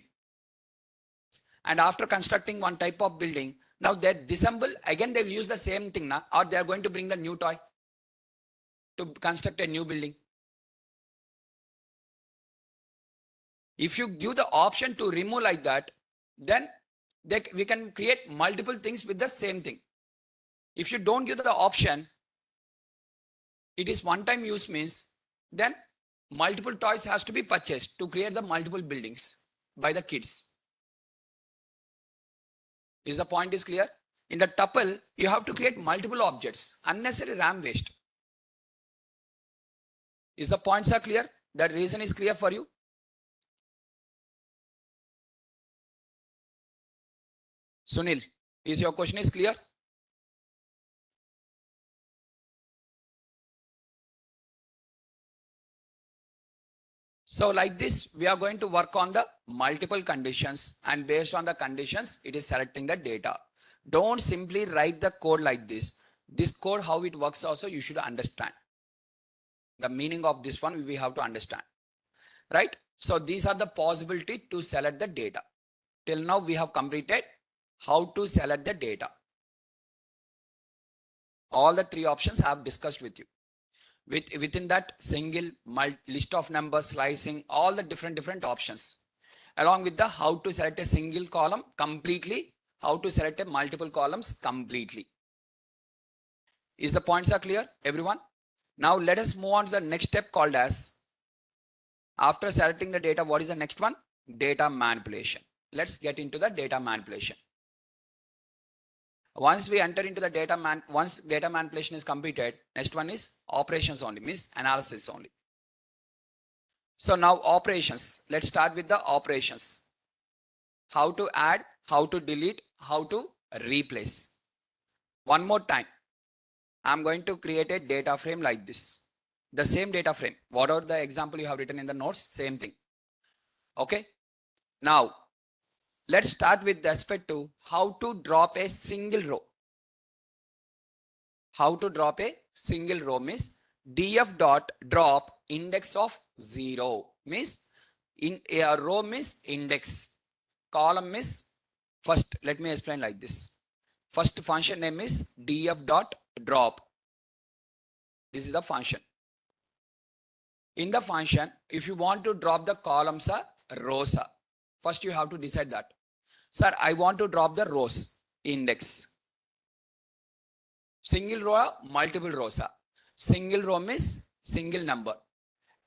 And after constructing one type of building, Now they disassemble, again they will use the same thing now, or they are going to bring the new toy to construct a new building. If you give the option to remove like that, then we can create multiple things with the same thing. If you don't give the option, it is one time use means, then multiple toys has to be purchased to create the multiple buildings by the kids. Is the point is clear? In the tuple, you have to create multiple objects, unnecessary RAM waste. Is the points are clear? That reason is clear for you? Sunil, is your question is clear? So like this, we are going to work on the multiple conditions, and based on the conditions, it is selecting the data. Don't simply write the code like this. This code, how it works also, you should understand. The meaning of this one, we have to understand, right? So these are the possibility to select the data. Till now, we have completed how to select the data. All the three options I have discussed with you. Within that single list of numbers, slicing, all the different options, along with the how to select a single column completely, how to select a multiple columns completely. Is the points are clear, everyone? Now let us move on to the next step called as, after selecting the data, what is the next one? Data manipulation. Let's get into the data manipulation. Once we enter into the once data manipulation is completed, next one is operations only, means analysis only. So now operations, let's start with the operations. How to add, how to delete, how to replace. One more time, I'm going to create a data frame like this. The same data frame, whatever the example you have written in the notes, same thing. Okay. Now, let's start with respect to how to drop a single row. How to drop a single row means df dot drop index of 0 means in a row means index, column is first. Let me explain like this. First function name is df dot drop. This is the function. In the function, if you want to drop the columns or rows, first you have to decide that. Sir, I want to drop the rows index. Single row, multiple rows. Single row means single number.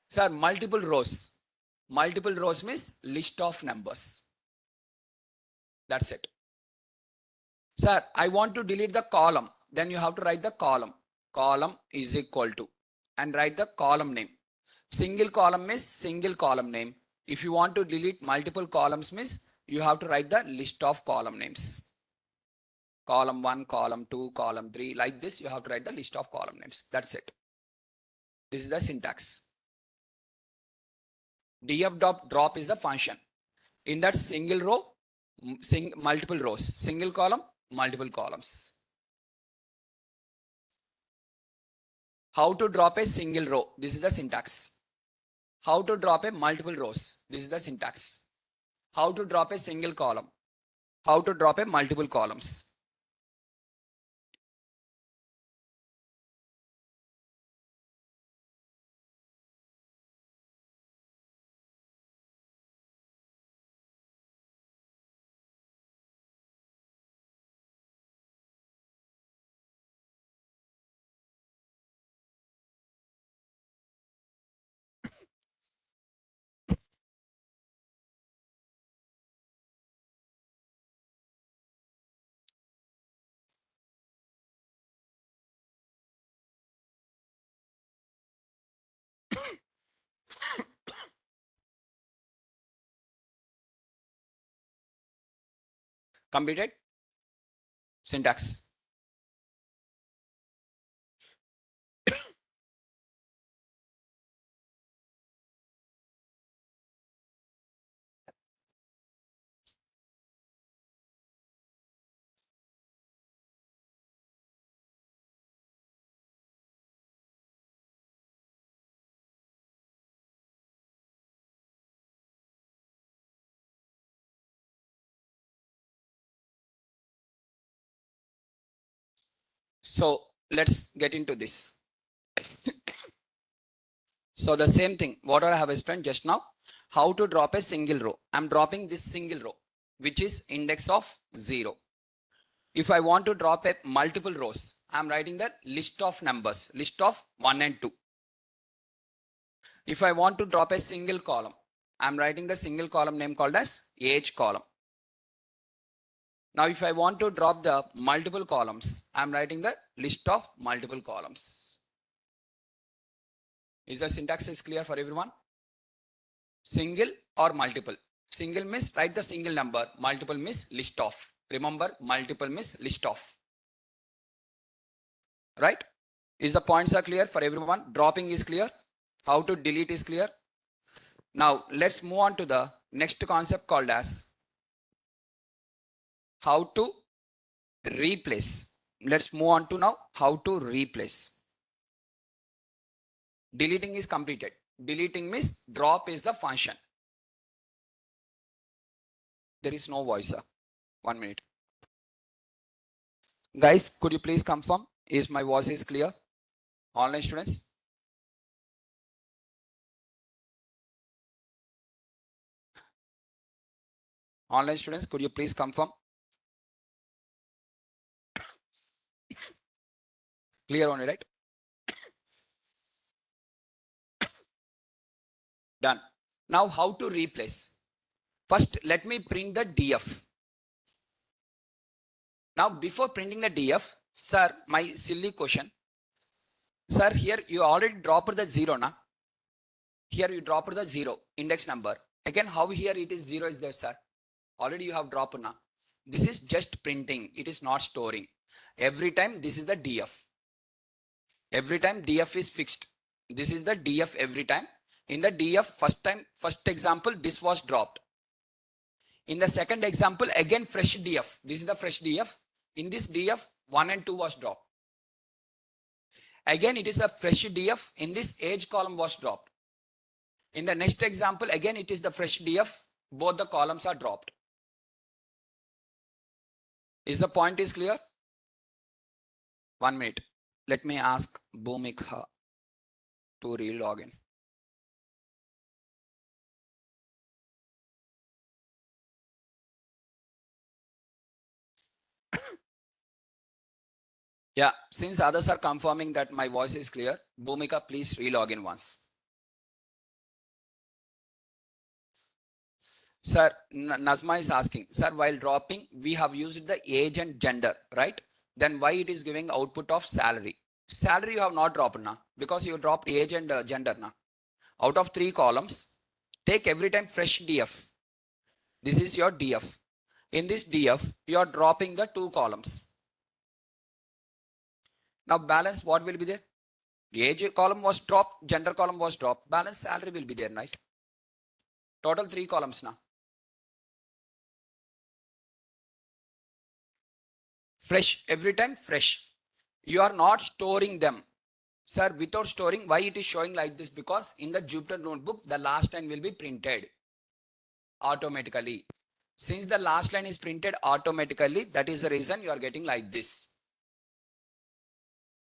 Sir, multiple rows. Multiple rows means list of numbers. That's it. Sir, I want to delete the column. Then you have to write the column. Column is equal to, and write the column name. Single column means single column name. If you want to delete multiple columns means you have to write the list of column names. Column 1, column 2, column 3, like this you have to write the list of column names. That's it. This is the syntax. df drop is the function. In that single row, multiple rows, single column, multiple columns. How to drop a single row, this is the syntax. How to drop a multiple rows, this is the syntax. How to drop a single column, how to drop a multiple columns. Completed? Syntax. So let's get into this. So the same thing, what I have explained just now, how to drop a single row. I'm dropping this single row, which is index of 0. If I want to drop a multiple rows, I'm writing the list of numbers, list of 1 and 2. If I want to drop a single column, I'm writing the single column name called as age column. Now if I want to drop the multiple columns, I'm writing the list of multiple columns. Is the syntax is clear for everyone? Single or multiple. Single means write the single number, multiple means list of. Remember, multiple means list of. Right? Is the points are clear for everyone? Dropping is clear. How to delete is clear. Now let's move on to the next concept called as how to replace. Let's move on to now how to replace. Deleting is completed. Deleting means drop is the function. There is no voice. 1 minute. Guys, could you please confirm? Is my voice is clear? Online students? Online students, could you please confirm? Clear only, right? Done. Now how to replace? First, let me print the DF. Now before printing the DF, sir, my silly question. Sir, here you already dropped the 0, na? Here you dropped the 0, index number. Again, how here it is 0 is there, sir? Already you have dropped, na? This is just printing. It is not storing. Every time this is the DF. Every time DF is fixed. This is the DF every time. In the DF, first example, this was dropped. In the second example, again fresh DF. This is the fresh DF. In this DF, 1 and 2 was dropped. Again, it is a fresh DF. In this age column was dropped. In the next example, again it is the fresh DF. Both the columns are dropped. Is the point is clear? 1 minute. Let me ask Bhumika to re-log in. Yeah, since others are confirming that my voice is clear, Bhumika, please re-log in once. Sir, Nazma is asking, sir, while dropping, we have used the age and gender, right? Then why it is giving output of salary? Salary you have not dropped now because you dropped age and gender now. Out of 3 columns, take every time fresh DF. This is your DF. In this DF, you are dropping the 2 columns. Now balance what will be there? Age column was dropped, gender column was dropped, balance salary will be there, right? Total 3 columns now. Fresh, every time fresh. You are not storing them. Sir, without storing, why it is showing like this? Because in the Jupyter notebook, the last line will be printed automatically. Since the last line is printed automatically, that is the reason you are getting like this.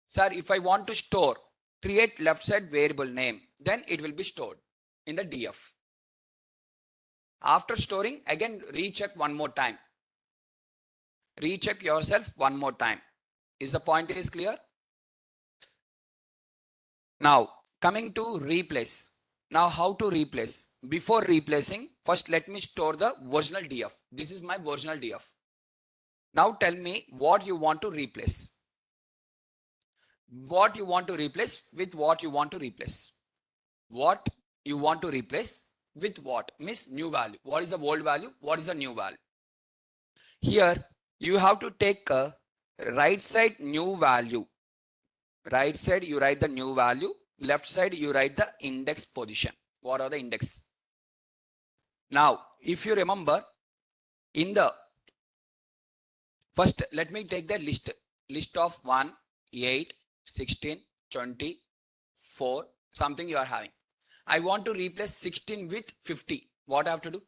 Sir, if I want to store, create left side variable name, then it will be stored in the DF. After storing, again recheck one more time. Recheck yourself one more time. Is the point is clear? Now, coming to replace. Now, how to replace? Before replacing, first let me store the original DF. This is my original DF. Now tell me what you want to replace. What you want to replace with what you want to replace. What you want to replace with what? Means new value. What is the old value? What is the new value? Here, you have to take a right side new value. Right side, you write the new value. Left side, you write the index position. What are the index? Now, if you remember, in the first, let me take the list of 1, 8, 16, 20, 4, something you are having. I want to replace 16 with 50. What I have to do?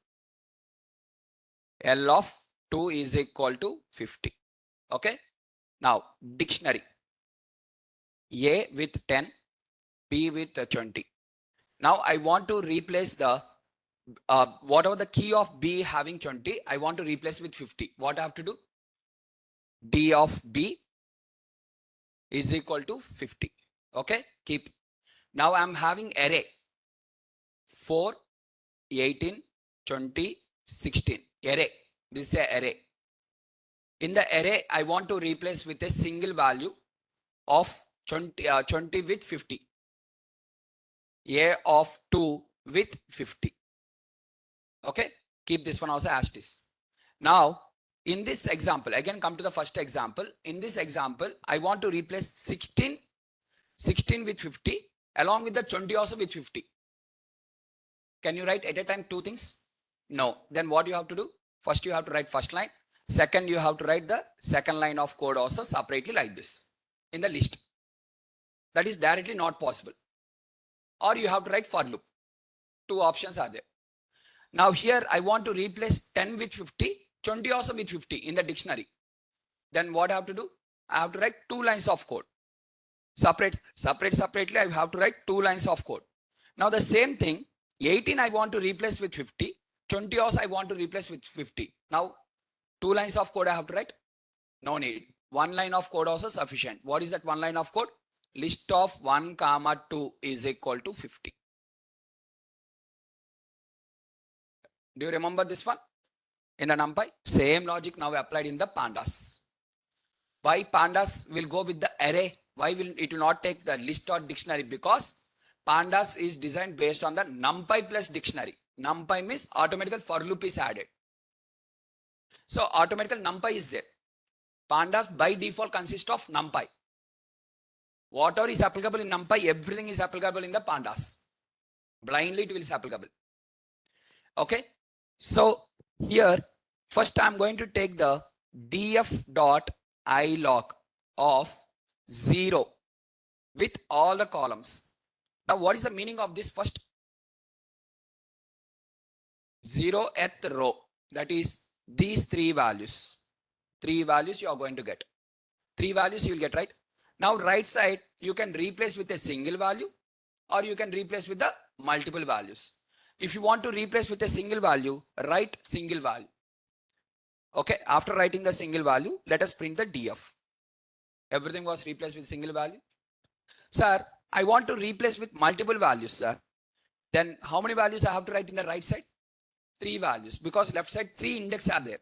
L of 2 is equal to 50. Okay. Now, dictionary. A with 10, B with 20. Now I want to replace the whatever the key of B having 20, I want to replace with 50. What I have to do? D of B is equal to 50. Okay, keep. Now I'm having array 4, 18, 20, 16. Array. This is a array. In the array, I want to replace with a single value of 20 with 50. A of 2 with 50. Okay, keep this one also as it is. Now, in this example, again come to the first example. In this example, I want to replace 16 with 50 along with the 20 also with 50. Can you write at a time two things? No. Then what you have to do? First you have to write first line. Second, you have to write the second line of code also separately like this in the list. That is directly not possible. Or you have to write for loop. Two options are there. Now here I want to replace 10 with 50, 20 also with 50 in the dictionary. Then what I have to do? I have to write two lines of code. Separately I have to write two lines of code. Now the same thing, 18 I want to replace with 50, 20 also I want to replace with 50. Now two lines of code I have to write? No need. One line of code also sufficient. What is that one line of code? List of 1, 2 is equal to 50. Do you remember this one? In the NumPy, same logic now applied in the pandas. Why pandas will go with the array? Why will it will not take the list or dictionary? Because pandas is designed based on the NumPy plus dictionary. NumPy means automatical for loop is added. So automatical NumPy is there. Pandas by default consist of NumPy. Whatever is applicable in NumPy, everything is applicable in the pandas. Blindly it will be applicable. Okay. So here, first I am going to take the df.ilog of 0 with all the columns. Now what is the meaning of this first? 0th row, that is these three values. Three values you are going to get. Three values you will get, right? Now right side you can replace with a single value or you can replace with the multiple values. If you want to replace with a single value, write single value. Okay, after writing the single value, let us print the df. Everything was replaced with single value. Sir, I want to replace with multiple values, sir. Then how many values I have to write in the right side? Three values, because left side three index are there.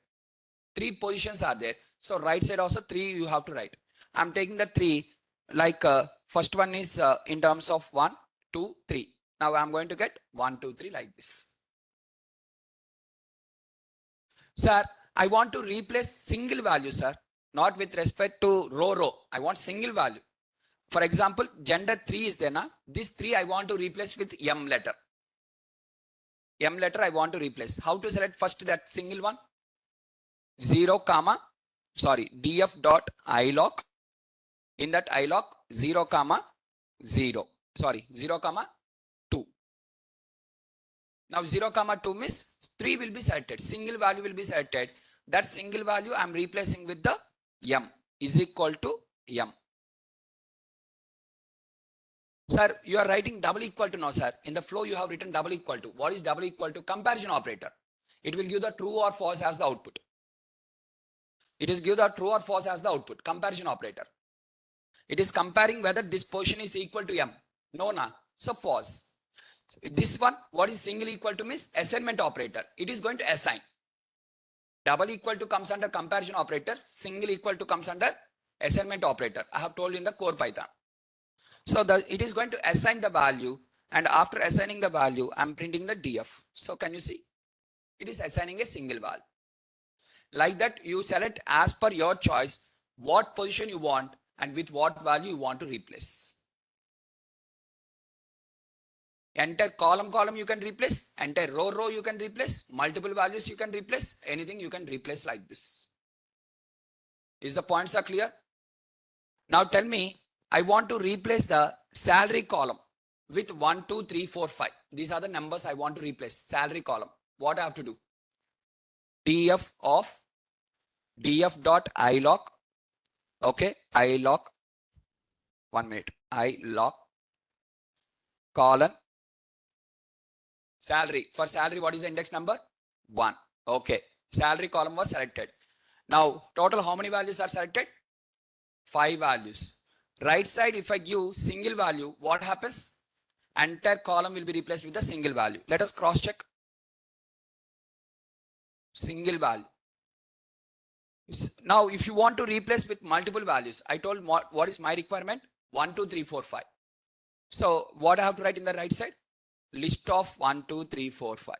Three positions are there. So right side also three you have to write. I'm taking the three, like first one is in terms of 1, 2, 3. Now I'm going to get 1, 2, 3 like this. Sir, I want to replace single value, sir. Not with respect to row. I want single value. For example, gender 3 is there now. This 3 I want to replace with M letter. M letter I want to replace. How to select first that single one? 0, df.ilog. In that ilog 0, 0. 0, 2. Now 0, 2 means 3 will be selected. Single value will be selected. That single value I am replacing with the M is equal to M. Sir, you are writing double equal to. No, sir. In the flow you have written double equal to. What is double equal to? Comparison operator. It will give the true or false as the output. It is give the true or false as the output. Comparison operator. It is comparing whether this position is equal to M. No, na. So false. This one, what is single equal to means assignment operator. It is going to assign. Double equal to comes under comparison operator. Single equal to comes under assignment operator. I have told you in the core Python. So it is going to assign the value, and after assigning the value, I'm printing the df. So can you see? It is assigning a single value. Like that, you select as per your choice what position you want and with what value you want to replace. Enter column you can replace, enter row you can replace, multiple values you can replace, anything you can replace like this. Is the points are clear? Now tell me, I want to replace the salary column with 1, 2, 3, 4, 5. These are the numbers I want to replace. Salary column. What I have to do? df of df.ilog. Okay, ilog 1 minute. I lock colon salary. For salary, what is the index number? 1. Okay. Salary column was selected. Now, total how many values are selected? 5 values. Right side, if I give single value, what happens? Entire column will be replaced with a single value. Let us cross check. Single value. Now, if you want to replace with multiple values, I told what is my requirement? 1, 2, 3, 4, 5. So, what I have to write in the right side? List of 1, 2, 3, 4, 5.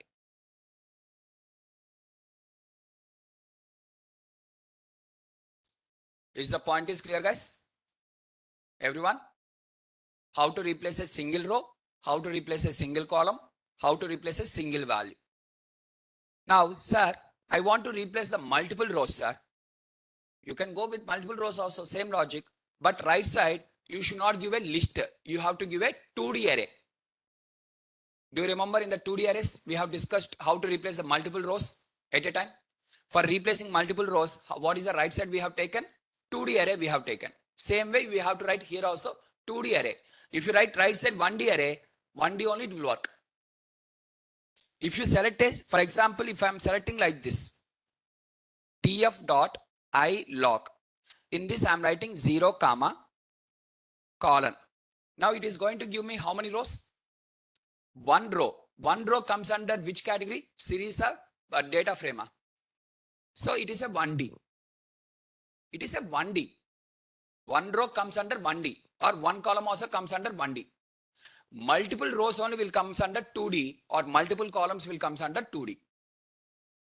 Is the point is clear, guys? Everyone? How to replace a single row? How to replace a single column? How to replace a single value? Now, sir, I want to replace the multiple rows, sir. You can go with multiple rows also, same logic. But right side, you should not give a list. You have to give a 2D array. Do you remember in the 2D arrays, we have discussed how to replace the multiple rows at a time? For replacing multiple rows, what is the right side we have taken? 2D array we have taken. Same way we have to write here also 2D array. If you write right side 1D array, 1D only it will work. If you select a, for example, if I am selecting like this, df dot I log. In this I am writing 0, comma, colon. Now it is going to give me how many rows? 1 row. 1 row comes under which category? Series or data frame. So it is a 1D. It is a 1D. 1 row comes under 1D or 1 column also comes under 1D. Multiple rows only will comes under 2D or multiple columns will comes under 2D.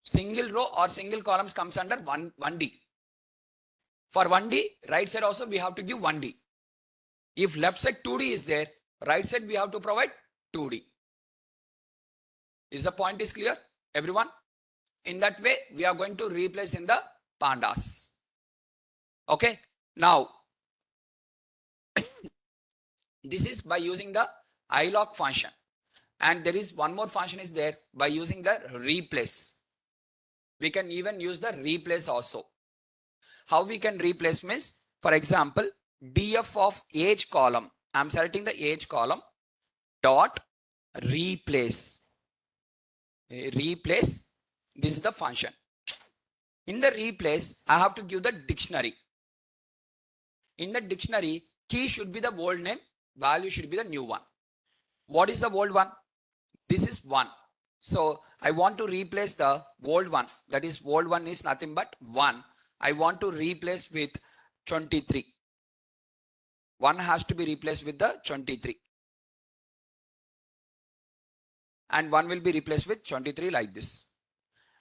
Single row or single columns comes under 1D. For 1D, right side also we have to give 1D. If left side 2D is there, right side we have to provide 2D. Is the point is clear, everyone? In that way, we are going to replace in the pandas. Okay. Now, this is by using the ilog function. And there is one more function is there by using the replace. We can even use the replace also. How we can replace means, for example, df of age column. I am selecting the age column dot replace. Replace, this is the function. In the replace, I have to give the dictionary. In the dictionary, key should be the old name, value should be the new one. What is the old one? This is 1. So I want to replace the old one. That is, old one is nothing but 1. I want to replace with 23. 1 has to be replaced with the 23. And 1 will be replaced with 23 like this.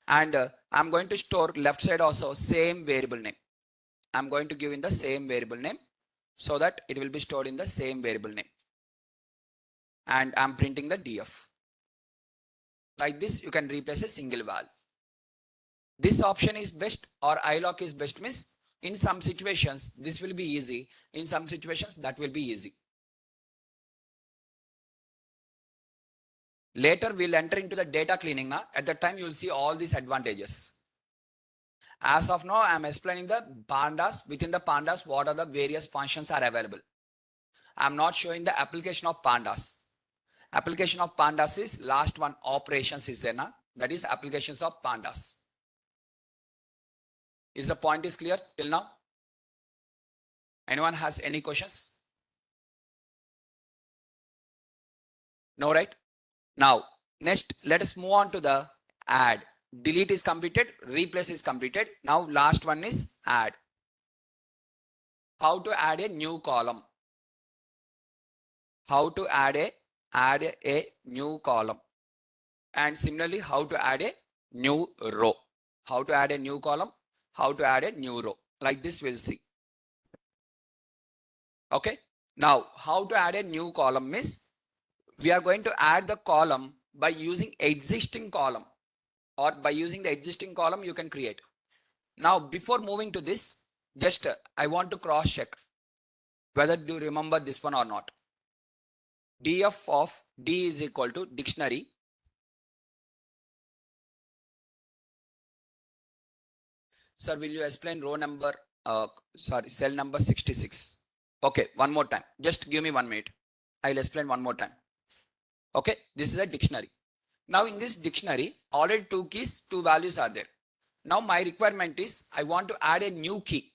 And I'm going to store left side also same variable name. I'm going to give in the same variable name so that it will be stored in the same variable name. And I'm printing the df. Like this, you can replace a single value. This option is best or ilog is best means in some situations this will be easy. In some situations that will be easy. Later we'll enter into the data cleaning now. At that time you will see all these advantages. As of now, I am explaining the pandas. Within the pandas, what are the various functions are available. I am not showing the application of pandas. Application of pandas is last one, operations is there now. That is applications of pandas. Is the point is clear till now? Anyone has any questions? No, right? Now, next, let us move on to the add. Delete is completed, replace is completed. Now, last one is add. How to add a new column? How to add a new column? And similarly, how to add a new row? How to add a new column? How to add a new row? Like this, we'll see. Okay. Now, how to add a new column is we are going to add the column by using existing column, or by using the existing column you can create. Now, before moving to this, just I want to cross check whether do you remember this one or not. df of d is equal to dictionary. Sir, will you explain row number, cell number 66? Okay, one more time. Just give me 1 minute. I'll explain one more time. Okay, this is a dictionary. Now in this dictionary, already two keys, two values are there. Now my requirement is I want to add a new key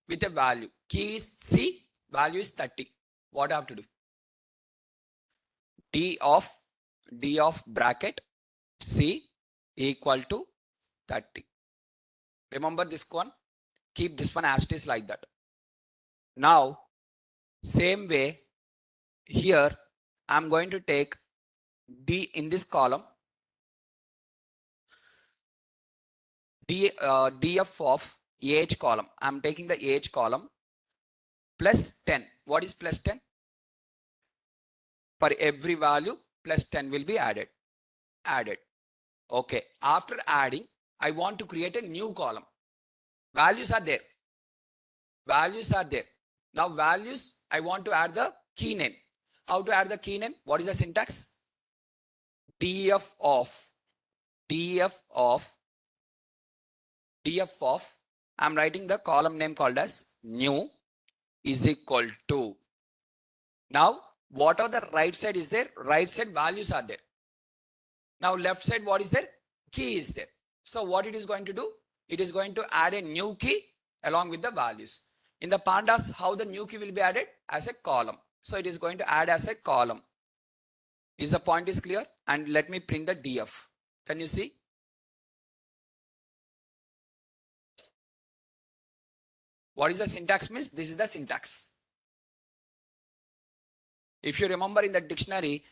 with a value. Key is C, value is 30. What I have to do? D of bracket C equal to 30. Remember this one? Keep this one as it is like that. Now, same way, here I'm going to take D in this column, df of age column. I'm taking the age column plus 10. What is plus 10? For every value, plus 10 will be added. Okay. After adding, I want to create a new column. Values are there. Now values, I want to add the key name. How to add the key name? What is the syntax? df of, I'm writing the column name called as new is equal to. Now, what are the right side is there? Right side values are there. Now, left side what is there? Key is there. So, what it is going to do? It is going to add a new key along with the values. In the pandas, how the new key will be added? As a column. So, it is going to add as a column. Is the point is clear? And let me print the df. Can you see? What is the syntax means? This is the syntax. If you remember in the dictionary,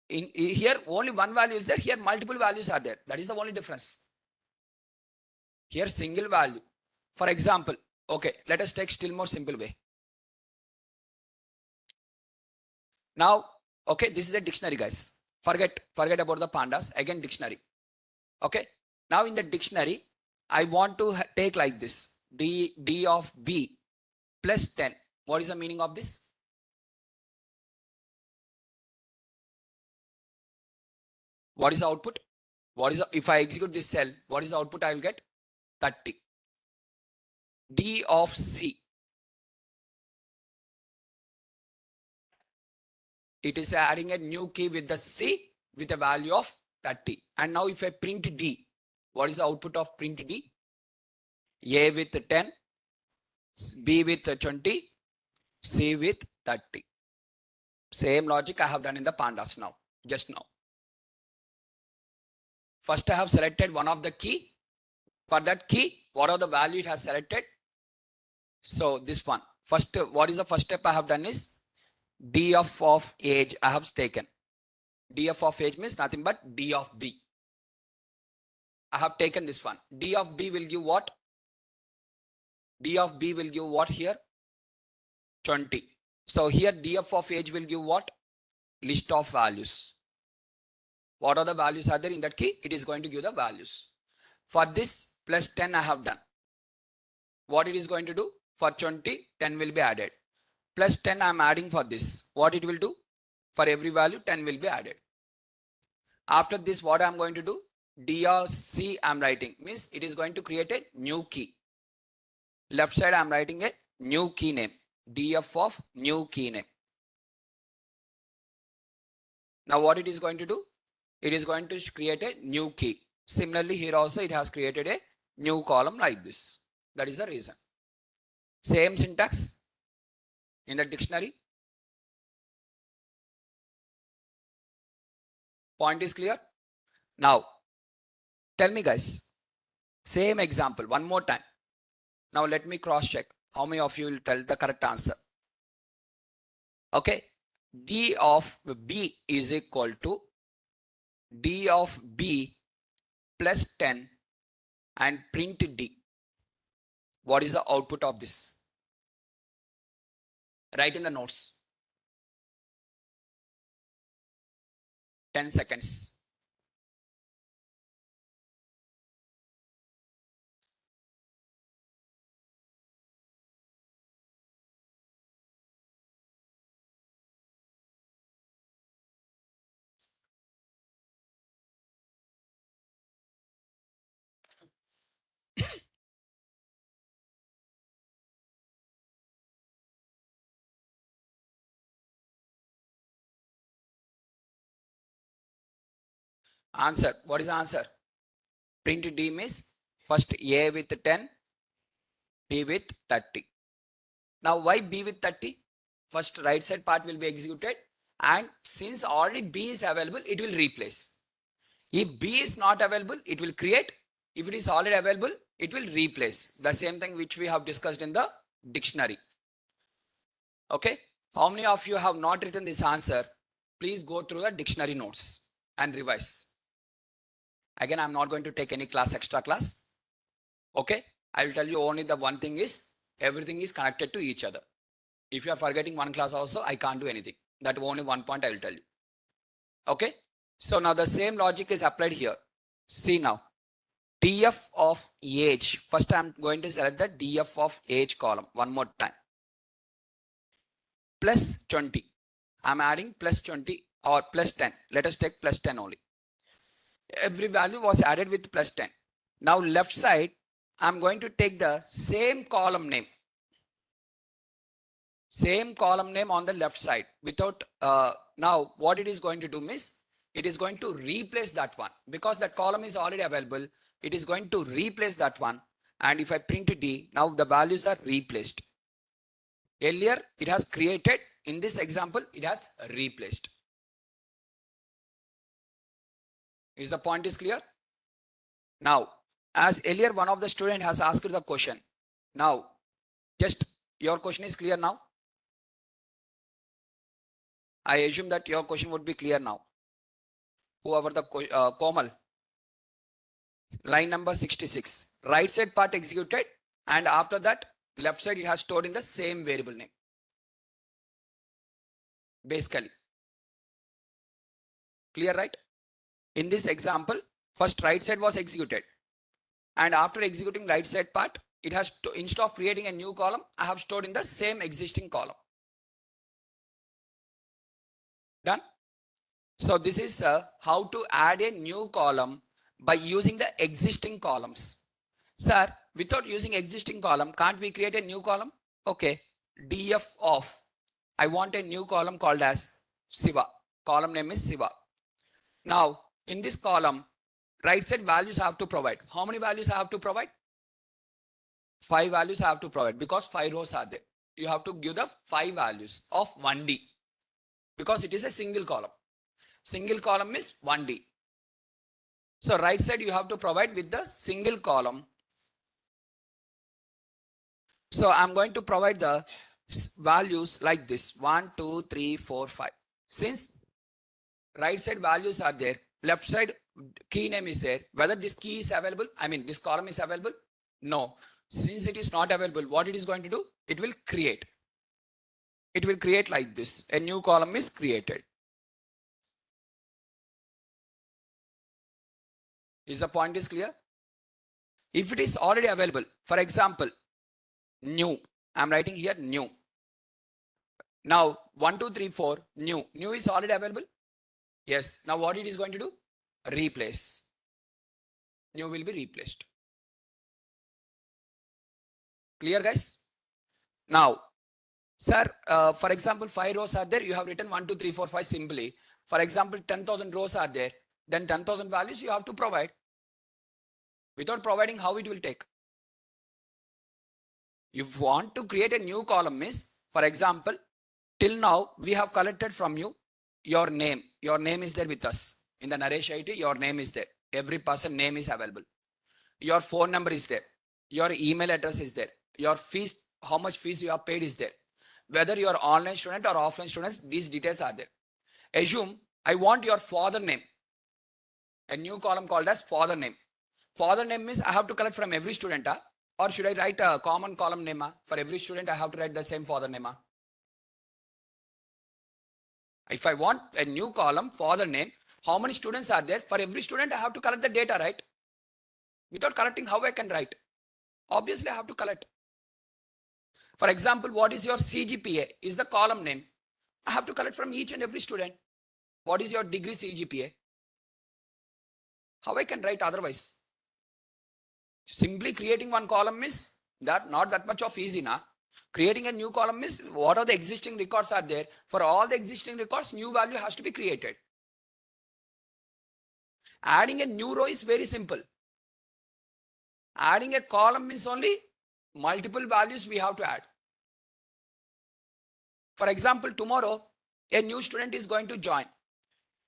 here only one value is there, here multiple values are there. That is the only difference. Here single value. For example, okay, let us take still more simple way. Now, okay, this is a dictionary, guys. Forget about the pandas. Again, dictionary. Okay. Now in the dictionary, I want to take like this. D of B plus 10. What is the meaning of this? What is the output? If I execute this cell, what is the output I will get? 30. D of C. It is adding a new key with the C with a value of 30. And now if I print D, what is the output of print D? A with 10, B with 20, C with 30. Same logic I have done in the pandas now, just now. First I have selected one of the key. For that key, what are the value it has selected? So this one. First, what is the first step I have done is df of age I have taken. df of age means nothing but D of B. I have taken this one. D of B will give what? D of B will give what here? 20. So here df of age will give what? List of values. What are the values are there in that key? It is going to give the values. For this plus 10 I have done. What it is going to do? For 20, 10 will be added. Plus 10 I am adding for this. What it will do? For every value 10 will be added. After this what I am going to do? DRC I am writing. Means it is going to create a new key. Left side I am writing a new key name. df of new key name. Now what it is going to do? It is going to create a new key. Similarly here also it has created a new column like this. That is the reason. Same syntax in the dictionary. Point is clear? Now tell me guys, same example one more time. Now let me cross check how many of you will tell the correct answer. Okay, D of B is equal to D of B plus 10 and print D. What is the output of this? Write in the notes. 10 seconds. Answer. What is the answer? Print D means first A with 10, B with 30. Now why B with 30? First right side part will be executed, and since already B is available, it will replace. If B is not available, it will create. If it is already available, it will replace. The same thing which we have discussed in the dictionary. Okay. How many of you have not written this answer? Please go through the dictionary notes and revise. Again, I'm not going to take any class, extra class. Okay. I will tell you only the one thing is everything is connected to each other. If you are forgetting one class also, I can't do anything. That only one point I will tell you. Okay. So now the same logic is applied here. See now. DF of age. First I'm going to select the DF of age column one more time. Plus 20. I'm adding plus 20 or plus 10. Let us take plus 10 only. Every value was added with plus 10. Now left side, I'm going to take the same column name. Same column name on the left side without, now what it is going to do is, it is going to replace that one because that column is already available. It is going to replace that one. And if I print D, now the values are replaced. Earlier it has created. In this example, it has replaced. Is the point is clear? Now, as earlier one of the student has asked the question. Now, just your question is clear now. I assume that your question would be clear now. Whoever the Komal. Line number 66. Right side part executed, and after that left side it has stored in the same variable name. Basically. Clear, right? In this example, first right side was executed, and after executing right side part, it has to, instead of creating a new column, I have stored in the same existing column. Done? So this is how to add a new column by using the existing columns. Sir, without using existing column, can't we create a new column? Okay. DF of, I want a new column called as Siva. Column name is Siva. Now, in this column, right side values I have to provide. How many values I have to provide? 5 values I have to provide because 5 rows are there. You have to give the 5 values of 1D because it is a single column. Single column is 1D. So right side you have to provide with the single column. So I'm going to provide the values like this 1, 2, 3, 4, 5. Since right side values are there, left side key name is there. Whether this key is available, I mean this column is available? No. Since it is not available, what it is going to do? It will create. It will create like this. A new column is created. Is the point is clear? If it is already available, for example, new, I'm writing here new. Now 1, 2, 3, 4, new. New is already available? Yes. Now what it is going to do? Replace. New will be replaced. Clear, guys? Now, sir, for example, 5 rows are there. You have written 1, 2, 3, 4, 5 simply. For example, 10,000 rows are there. Then 10,000 values you have to provide. Without providing, how it will take? You want to create a new column is, for example, till now we have collected from you your name. Your name is there with us. In the Naresh IT, your name is there. Every person name is available. Your phone number is there. Your email address is there. Your fees, how much fees you have paid is there. Whether you are online student or offline students, these details are there. Assume I want your father name. A new column called as father name. Father name means I have to collect from every student, or should I write a common column name? For every student, I have to write the same father name. If I want a new column, father name, how many students are there? For every student, I have to collect the data, right? Without collecting, how I can write? Obviously, I have to collect. For example, what is your CGPA? Is the column name. I have to collect from each and every student. What is your degree CGPA? How I can write otherwise? Simply creating one column is that not that much of easy, na? Creating a new column is what are the existing records are there. For all the existing records, new value has to be created. Adding a new row is very simple. Adding a column means only multiple values we have to add. For example, tomorrow a new student is going to join.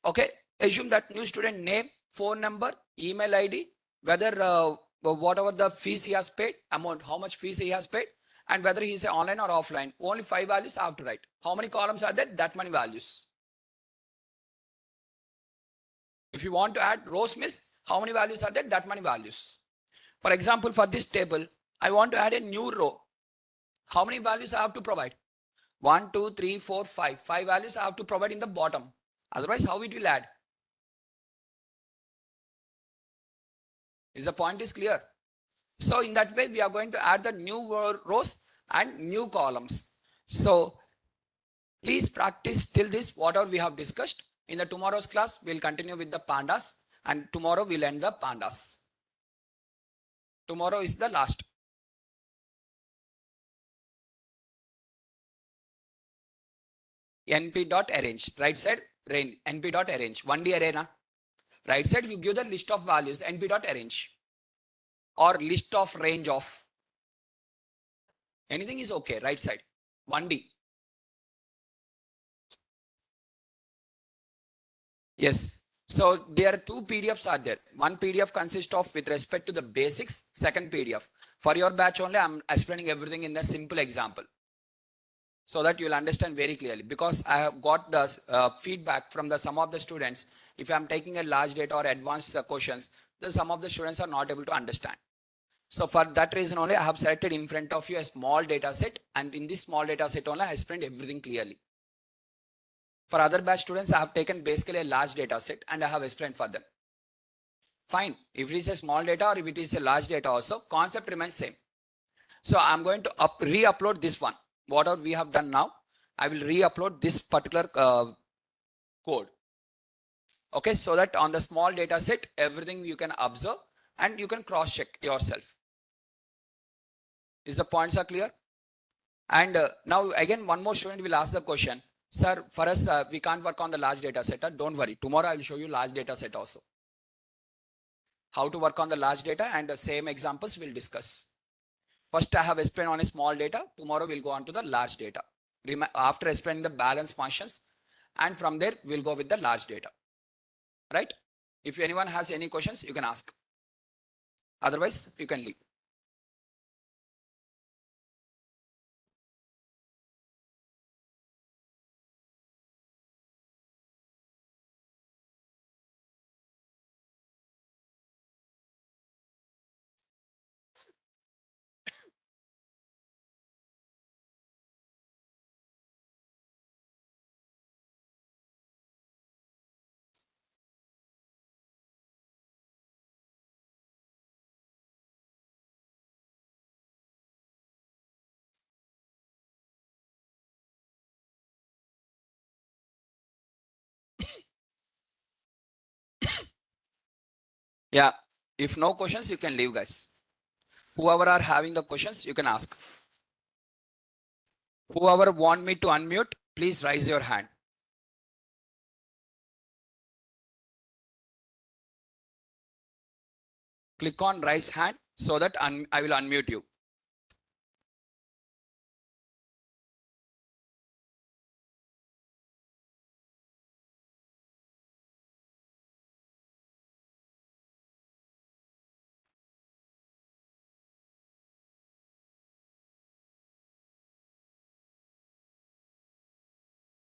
Okay, assume that new student name, phone number, email ID, whether whatever the fees he has paid, amount, how much fees he has paid, and whether he is online or offline. Only 5 values I have to write. How many columns are there? That many values. If you want to add rows, miss, how many values are there? That many values. For example, for this table, I want to add a new row. How many values I have to provide? 1, 2, 3, 4, 5. 5 values I have to provide in the bottom. Otherwise, how it will add? Is the point is clear? So in that way, we are going to add the new rows and new columns. So please practice till this, whatever we have discussed. In the tomorrow's class, we'll continue with the pandas, and tomorrow we'll end the pandas. Tomorrow is the last. np.arrange, right side, np.arrange, 1D array na? Right side, you give the list of values, np.arrange, or list of range of. Anything is okay, right side, 1D. Yes. So there are 2 PDFs are there. One PDF consists of with respect to the basics, second PDF. For your batch only, I'm explaining everything in a simple example, so that you will understand very clearly, because I have got the feedback from some of the students. If I'm taking a large data or advanced questions, then some of the students are not able to understand. So for that reason only, I have selected in front of you a small data set, and in this small data set only, I explained everything clearly. For other batch students, I have taken basically a large data set and I have explained for them. Fine. If it is a small data or if it is a large data also, concept remains same. So I'm going to re-upload this one. Whatever we have done now, I will re-upload this particular code. Okay, so that on the small data set, everything you can observe and you can cross check yourself. Is the points are clear? And now again, one more student will ask the question, sir, for us, we can't work on the large data set. Don't worry. Tomorrow I will show you large data set also. How to work on the large data, and the same examples we'll discuss. First, I have explained on a small data. Tomorrow we'll go on to the large data. After explaining the balance functions, and from there we'll go with the large data. Right? If anyone has any questions, you can ask. Otherwise, you can leave. Yeah. If no questions, you can leave, guys. Whoever are having the questions, you can ask. Whoever want me to unmute, please raise your hand. Click on raise hand so that I will unmute you.